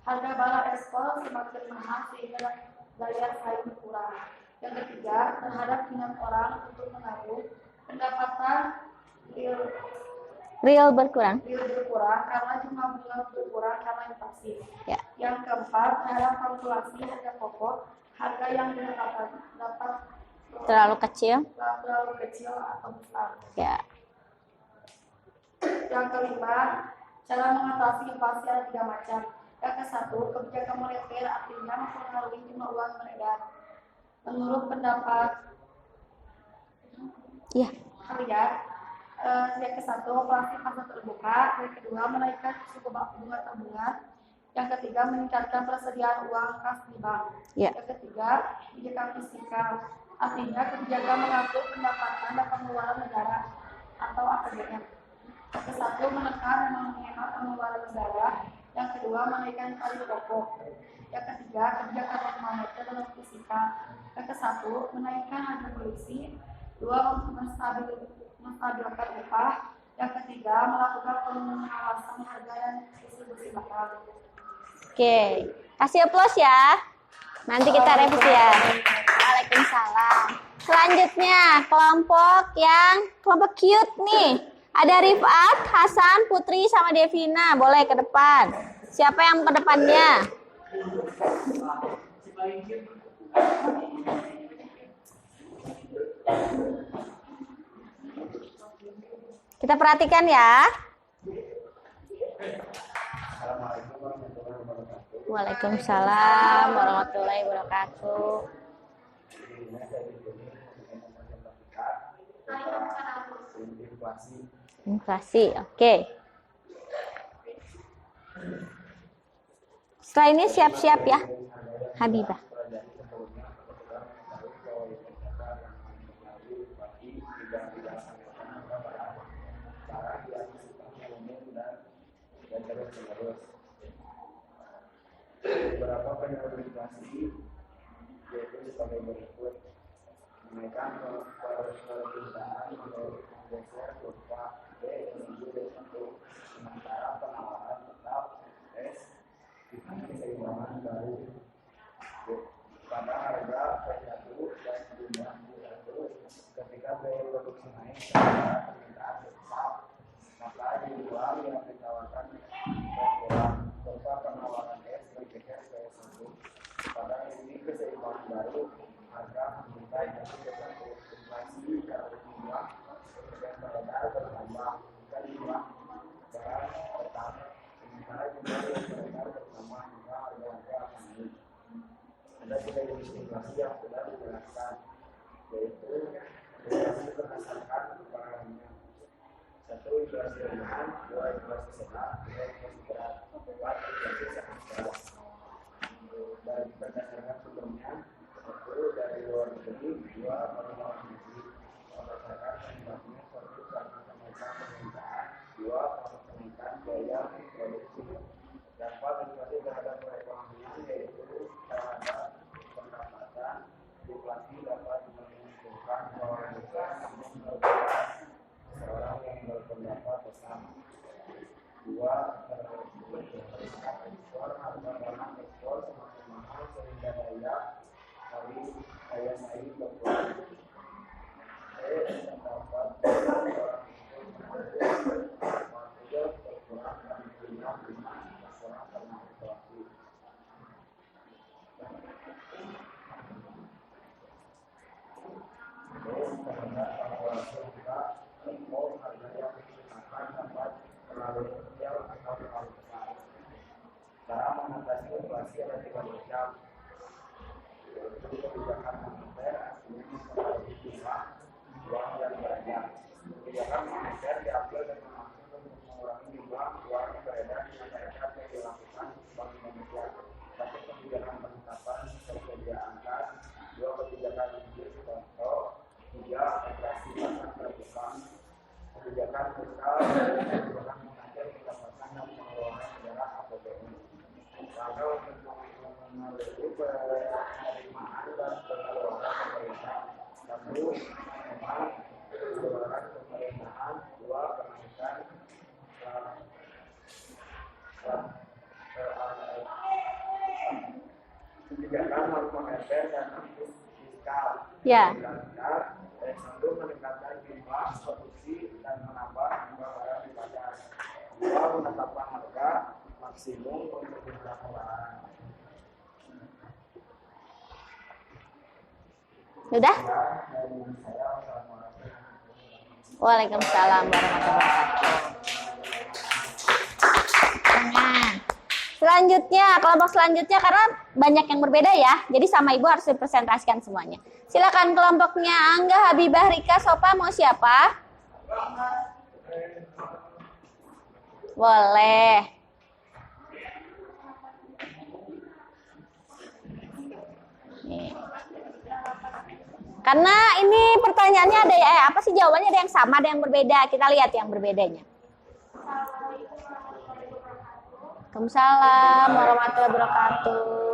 harga barang ekspor semakin mahal sehingga daya saing berkurang. Yang ketiga, terhadap minat orang untuk menabung, pendapatan Real berkurang. karena jumlah bunga berkurang karena inflasi. Ya. Yang keempat, terhadap kalkulasi harga pokok, harga yang ditetapkan dapat Terlalu kecil. atau besar. Ya. Yang kelima, cara mengatasi inflasi ada 3 macam. Yang ke-1, kebijakan moneter artinya mempengaruhi jumlah uang beredar. Menurut pendapat Ya. kalian, yang ke-1, operasi pasar terbuka. Yang kedua, menaikkan suku bunga tabungan. Yang ketiga, meningkatkan persediaan uang kas di bank. Ya. Yang ketiga, kebijakan fiskal. Artinya kebijakan mengatur pendapatan dan pengeluaran negara atau APBN. Yang ke-1, menekan dan menghemat pengeluaran negara. Yang kedua, menaikkan tarif pokok. Yang ketiga, kebijakan moneter dan fiskal. Yang ke-1, menaikkan harga produksi. 2, menstabilkan upah. Yang ketiga, melakukan pengawasan harga dan distribusi barang. Oke. Kasih aplaus ya. Nanti kita revisi ya. Waalaikumsalam. Selanjutnya, kelompok cute nih. Ada Rifat, Hasan, Putri, sama Devina. Boleh ke depan. Siapa yang ke depannya? Kita perhatikan ya. Waalaikumsalam warahmatullahi wabarakatuh. Inflasi, oke. Setelah ini siap-siap ya, Habibah. Beberapa penyebab inflasi yaitu sebagai berikut: menaikkan permintaan menggeser kurva B menuju D1, sementara penawaran tetap S dengan keseimbangan baru pada harga P1 dan jumlah P1. Ketika biaya produksi naik sementara permintaan tetap, maka jumlah yang ditawarkan berkurang. Kurva penawaran S bergeser ke S1. Pada ini keseimbangan baru, harga meningkat dari P1. ada 3 jenis inflasi yang sudah dijelaskan, yaitu inflasi berdasarkan keparahnya. 1. Inflasi ringan, 2. Inflasi sedang, 3. Inflasi berat, 4. Inflasi sangat berat. Dan berdasarkan sumbernya, 1. Dari luar negeri, 2. Dari dalam negeri. Berdasarkan penyebabnya, 1. Karena kenaikan permintaan, 2. Karena kenaikan biaya produksi. Dampak inflasi terhadap perekonomian yaitu terhadap pendapatan. Inflasi dapat menentukan orang besar namun berbeda seorang yang berpendapat bersama. 2. Ekspor harga barang ekspor semakin mahal sehingga daya saing berkurang. Terdapat orang itu waktunya berkurang dan jumlah berkurang karena inflasi. Terhadap kalkulasi kita ekspor harga yang akan dapat terlalu kecil atau terlalu besar. Cara mengatasi inflasi ada 3 macam, yaitu kebijakan moneter, artinya mempengaruhi jumlah uang yang beredar. Kebijakan moneter diambil dengan maksud untuk mengurangi jumlah uang yang beredar di masyarakat yang dilakukan Bank Indonesia. 1. Kebijakan penetapan persediaan kas, 2. Kebijakan likuid contoh, 3. Operasi pasar terbuka. Kebijakan fiskal, kebijakan mengatur pendapatan dan pengeluaran negara APBN. Langkah untuk memenuhi penerimaan dan pengeluaran pemerintah. 1. Memang pengeluaran pemerintahan. 2. Kenaikan kebijakan moneter dan fiskal. Ya. 1. Meningkatkan jumlah produksi dan menambah jumlah barang di pasar. 2. Menetapkan harga maksimum untuk beberapa barang. Sudah? Ya, dari saya, wassalamualaikum. Waalaikumsalam warahmatullahi wabarakatuh. Nah, selanjutnya, kelompok selanjutnya karena banyak yang berbeda ya, jadi sama ibu harus dipresentasikan semuanya. Silakan kelompoknya Angga, Habibah, Rika, Sopa, mau siapa? Boleh. Nih. Karena ini pertanyaannya ada apa sih jawabannya, ada yang sama, ada yang berbeda. Kita lihat yang berbedanya. Waalaikumsalam warahmatullahi wabarakatuh.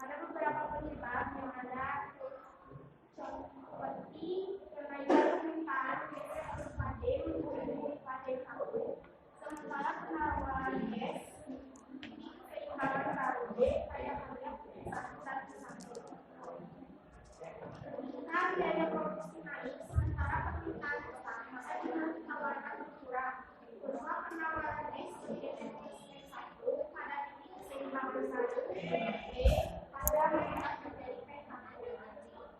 Ada beberapa penyebab yang ada seperti kenaikan permintaan pade menjadi pade KUD, sementara penawaran gas di keimbangan KUD kayak harga satu. Jika biaya produksi naik sementara permintaan tetap, maka jumlah ditawarkan berkurang. Kedua, penawaran gas di P1 pada titik keseimbangan 1 pada meningkat menjadi P1.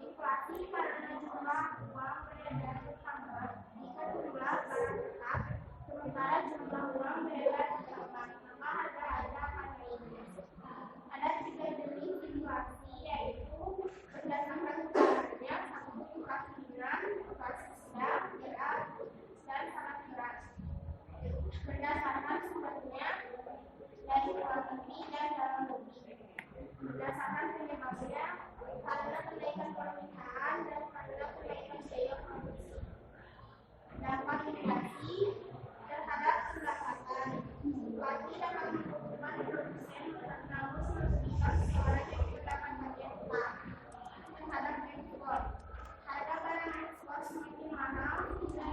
Inflasi karena jumlah uang beredar bertambah jika jumlah barang tetap, sementara jumlah uang beredar bertambah, maka harga akan naik. Ada 3 jenis inflasi, yaitu berdasarkan ukurannya, 1. Inflasi ringan, inflasi sedang, berat, dan sangat berat. Berdasarkan sumbernya dari luar negeri dan dalam negeri. Berdasarkan penyebabnya karena kenaikan permintaan dan karena kenaikan biaya produksi. Dampak inflasi terhadap pendapatan. Inflasi dapat menguntungkan produsen namun merugikan seseorang yang pendapatannya tetap. Terhadap ekspor, harga barang ekspor semakin mahal hingga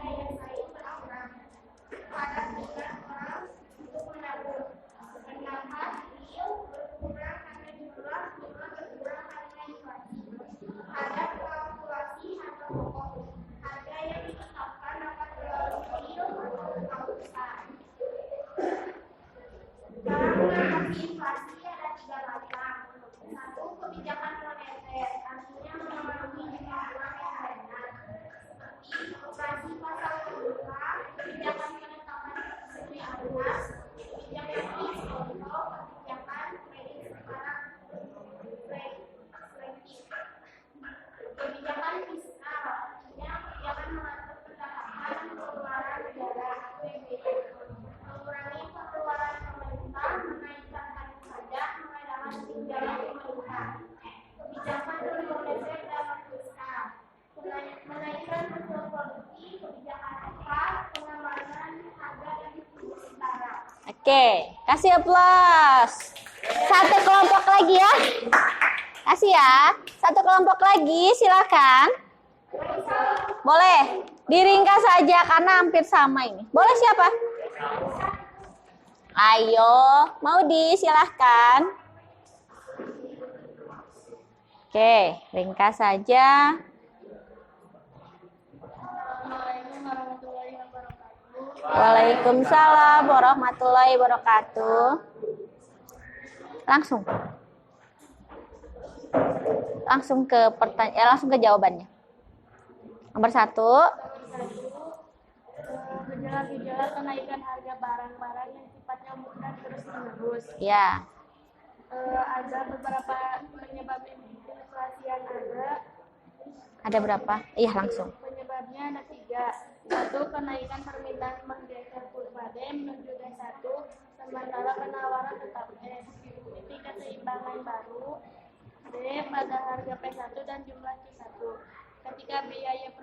Oke, kasih aplaus. Satu kelompok lagi ya. Kasih ya. Satu kelompok lagi, silakan. Boleh. Diringkas saja karena hampir sama ini. Boleh siapa? Ayo, mau silahkan. Oke, ringkas saja. Waalaikumsalam warahmatullahi wabarakatuh. Langsung ke pertanyaan, langsung ke jawabannya. Nomor 1. Gejala-gejala kenaikan harga barang-barang yang sifatnya umum dan terus-menerus. Ya. Ada beberapa penyebab inflasi yang ada. Ada berapa? Iya, langsung. Penyebabnya ada 3. 1. Kenaikan permintaan menggeser kurva D menuju D1, sementara penawaran tetap S. Titik keseimbangan baru D pada harga P1 dan jumlah Q1. Ketika biaya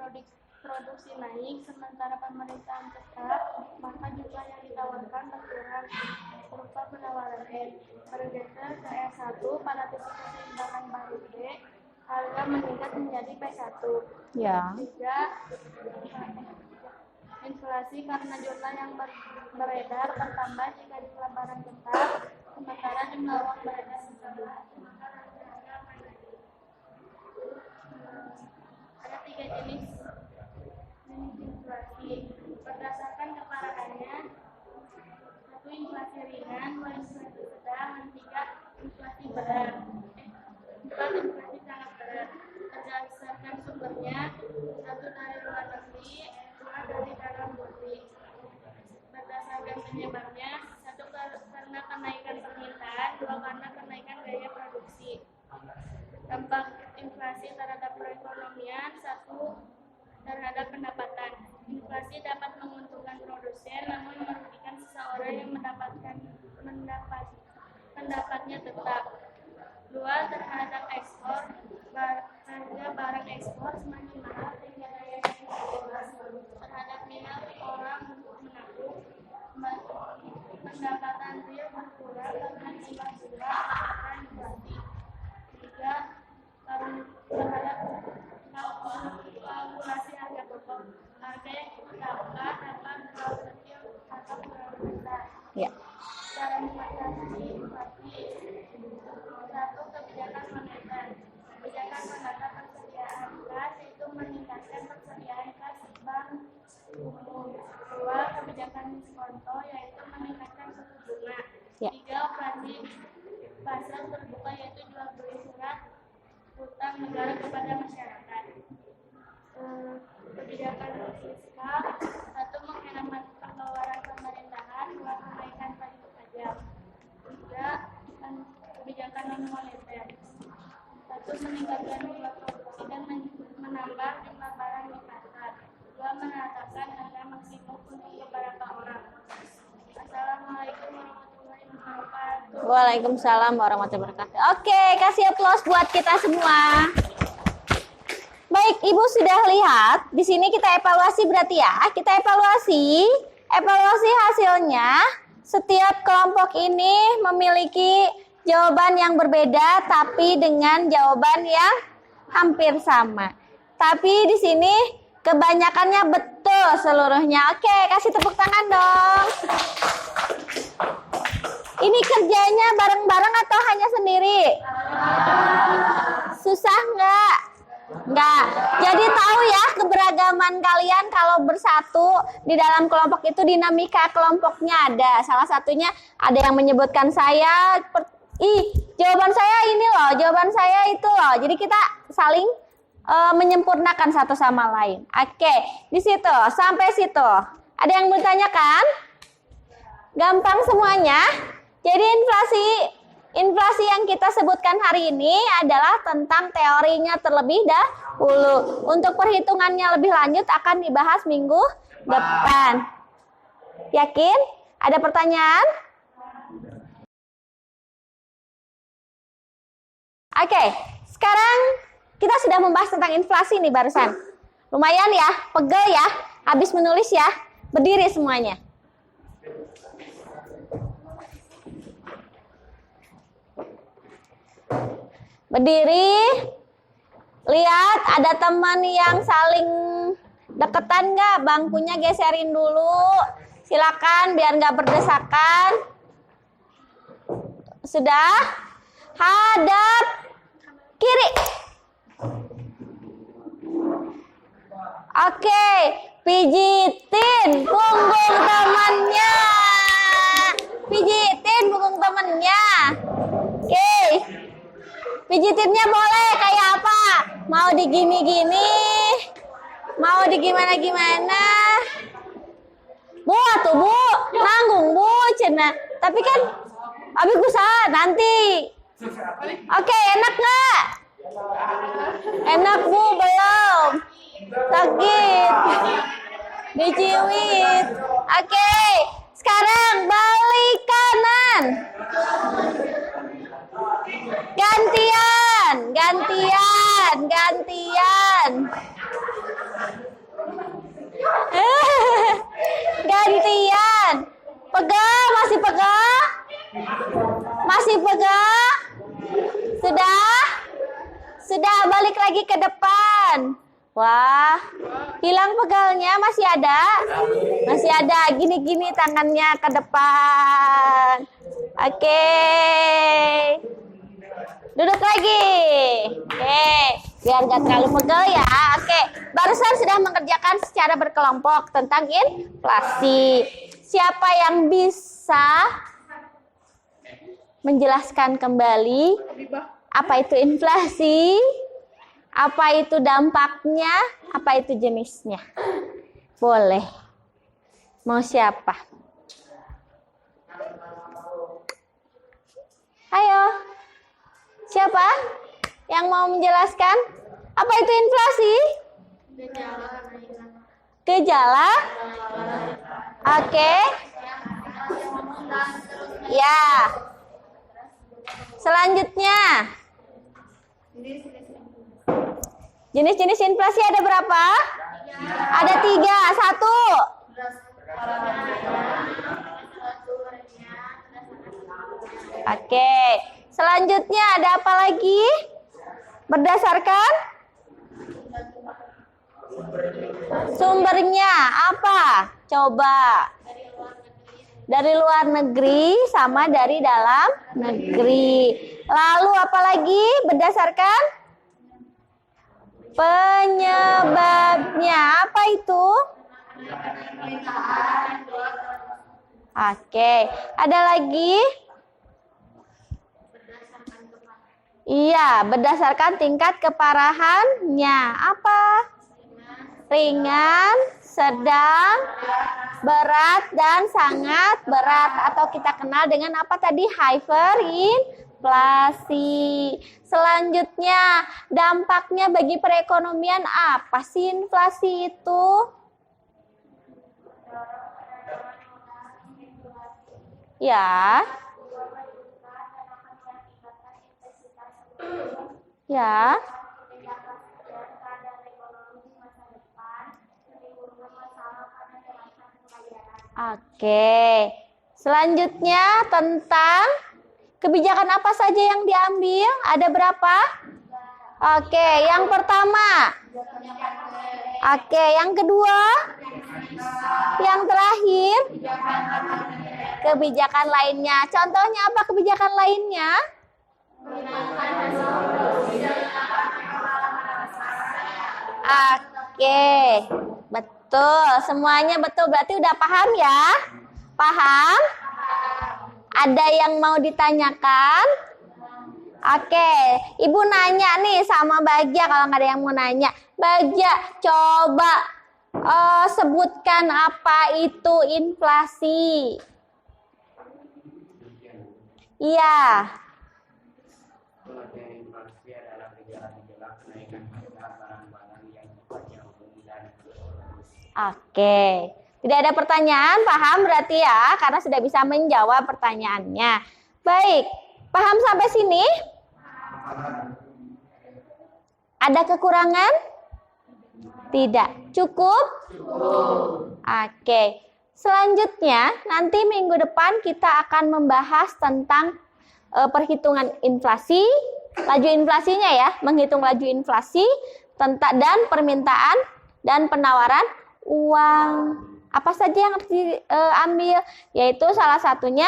produksi naik, sementara pemerintahan tetap, maka jumlah yang ditawarkan berkurang berupa penawaran N. Bergeser ke S1 pada titik keseimbangan baru D, harga meningkat menjadi P1. Ya. 3. Inflasi karena jumlah yang beredar bertambah jika jumlah barang tetap, sementara jumlah uang beredar bertambah. Ada 3 jenis inflasi berdasarkan keparahannya. 1. Inflasi ringan, 2. Inflasi sedang, dan 3. Inflasi berat. 4. Inflasi sangat berat. Berdasarkan sumbernya, 1 dari luar negeri, 2 dari dalam negeri. Berdasarkan penyebabnya, 1 karena kenaikan permintaan, 2 karena kenaikan gaya produksi. Dampak inflasi terhadap perekonomian, 1 terhadap pendapatan. Inflasi dapat menguntungkan produsen, namun merugikan seseorang yang pendapatnya tetap. 2. Terhadap ekspor, harga barang ekspor semakin mahal sehingga daya saing berkurang. Terhadap minat orang untuk menabung, pendapatan real berkurang karena jumlah karena inflasi. 3. Terhadap kalkulasi harga pokok, harga yang ditetapkan dapat terlalu kecil atau terlalu besar. Ya. Cara mengatasi inflasi. 1. Kebijakan moneter. Kebijakan moneter persediaan kas itu meningkatkan persediaan kas bank umum. 2. Kebijakan diskonto yaitu meningkatkan suku bunga. Ya. 3. Operasi pasar terbuka yaitu jual beli surat utang negara kepada masyarakat. Kebijakan fiskal. 1. Menghemat pengeluaran pemerintahan. 2. Menaikkan tarif pajak. 3. Kebijakan non moneter. 1. Meningkatkan jumlah produksi dan menambah jumlah barang di pasar. 2. Menetapkan harga maksimum untuk beberapa orang. Assalamualaikum warahmatullahi wabarakatuh. Waalaikumsalam warahmatullahi wabarakatuh. Oke, kasih aplaus buat kita semua. Baik, Ibu sudah lihat. Di sini kita evaluasi berarti ya. Kita evaluasi hasilnya. Setiap kelompok ini memiliki jawaban yang berbeda, tapi dengan jawaban yang hampir sama. Tapi di sini kebanyakannya betul seluruhnya. Oke, kasih tepuk tangan dong. Ini kerjanya bareng-bareng atau hanya sendiri? Susah nggak? Nggak. Jadi tahu ya keberagaman kalian kalau bersatu di dalam kelompok itu dinamika kelompoknya ada. Salah satunya ada yang menyebutkan saya, jawaban saya ini loh, jawaban saya itu loh. Jadi kita saling menyempurnakan satu sama lain. Oke, di situ sampai situ. Ada yang bertanyakan? Gampang semuanya. Jadi inflasi yang kita sebutkan hari ini adalah tentang teorinya terlebih dahulu. Untuk perhitungannya lebih lanjut akan dibahas minggu depan. Yakin? Ada pertanyaan? Oke, sekarang kita sudah membahas tentang inflasi nih barusan. Lumayan ya, pegel ya, habis menulis ya. Berdiri semuanya. Berdiri. Lihat, ada teman yang saling deketan nggak? Bangkunya geserin dulu. Silakan biar nggak berdesakan. Sudah? Hadap kiri. Oke, pijitin punggung temannya. Pijitin punggung temannya. Oke. Pijitinnya boleh kayak apa? Mau digini-gini? Mau digimana-gimana? Bu, atuh Bu, nanggung Bu, cenah. Tapi kan abi kusaha nanti. Oke, enak nggak? Enak Bu, belum. Sakit. Diciwit. Oke, sekarang balik kanan. Gantian. Gantian. Pegang, masih pegang? Masih pegang? Sudah, balik lagi ke depan. Wah, hilang pegalnya, masih ada? Masih ada, gini-gini tangannya ke depan. Oke. Duduk lagi. Oke, biar nggak terlalu pegel ya. Oke, barusan sudah mengerjakan secara berkelompok tentang inflasi. Siapa yang bisa menjelaskan kembali apa itu inflasi? Apa itu dampaknya? Apa itu jenisnya? Boleh. Mau siapa? Ayo. Siapa yang mau menjelaskan? Apa itu inflasi? Gejala? Oke. Ya. Selanjutnya. Jenis-jenis inflasi ada berapa? Ada 3. 1. Oke. Selanjutnya ada apa lagi? Berdasarkan sumbernya apa? Coba. Dari luar negeri sama dari dalam negeri. Lalu apa lagi? Berdasarkan penyebabnya. Apa itu? Oke. Ada lagi? Iya, berdasarkan tingkat keparahannya. Apa? Ringan, sedang, berat, dan sangat berat. Atau kita kenal dengan apa tadi? Hyperinflasi. Selanjutnya, dampaknya bagi perekonomian apa sih inflasi itu? Ya. Ya. Oke. Selanjutnya tentang kebijakan apa saja yang diambil? Ada berapa? Oke, yang pertama. Oke, yang kedua. Yang terakhir. Kebijakan lainnya. Contohnya apa kebijakan lainnya? Oke, betul. Semuanya betul. Berarti udah paham ya? Paham? Ada yang mau ditanyakan? Oke, Ibu nanya nih sama Bagja kalau nggak ada yang mau nanya. Bagja, coba sebutkan apa itu inflasi. Iya. Pengertian inflasi adalah gejala-gejala kenaikan harga barang-barang yang sifatnya umum dan terus. Oke. Tidak ada pertanyaan, paham berarti ya, karena sudah bisa menjawab pertanyaannya. Baik, paham sampai sini? Ada kekurangan? Tidak. Cukup? Oke. Selanjutnya, nanti minggu depan kita akan membahas tentang perhitungan inflasi, laju inflasinya ya, menghitung laju inflasi dan permintaan dan penawaran uang. Apa saja yang harus diambil? Yaitu salah satunya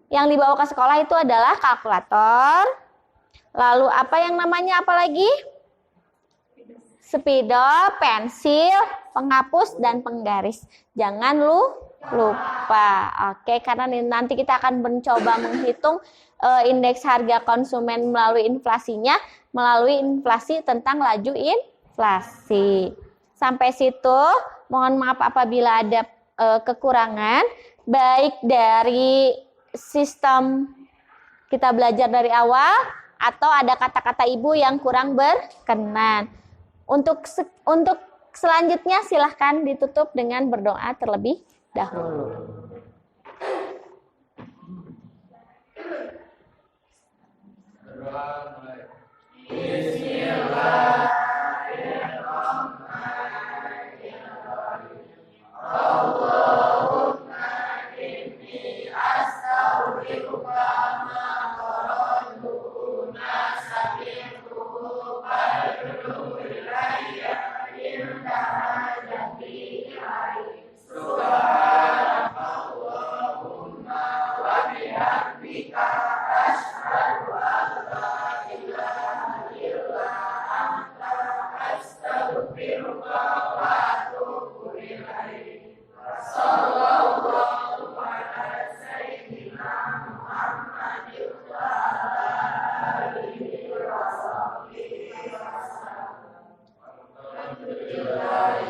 yang dibawa ke sekolah itu adalah kalkulator. Lalu apa yang namanya apa lagi? Spidol, pensil, penghapus, dan penggaris. Jangan lupa. Oke, karena nanti kita akan mencoba menghitung indeks harga konsumen melalui inflasinya, melalui inflasi tentang laju inflasi. Sampai situ, mohon maaf apabila ada kekurangan, baik dari sistem kita belajar dari awal, atau ada kata-kata ibu yang kurang berkenan. Untuk selanjutnya silahkan ditutup dengan berdoa terlebih dahulu.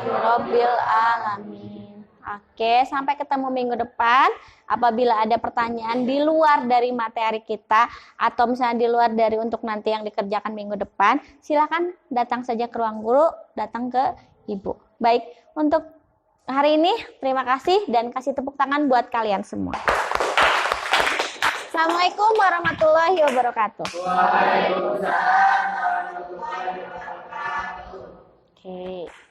Rabbil alamin. Oke, sampai ketemu minggu depan. Apabila ada pertanyaan di luar dari materi kita atau misalnya di luar dari untuk nanti yang dikerjakan minggu depan, silakan datang saja ke ruang guru, datang ke ibu. Baik, untuk hari ini terima kasih dan kasih tepuk tangan buat kalian semua. Assalamualaikum warahmatullahi wabarakatuh. Waalaikumsalam warahmatullahi wabarakatuh. Oke.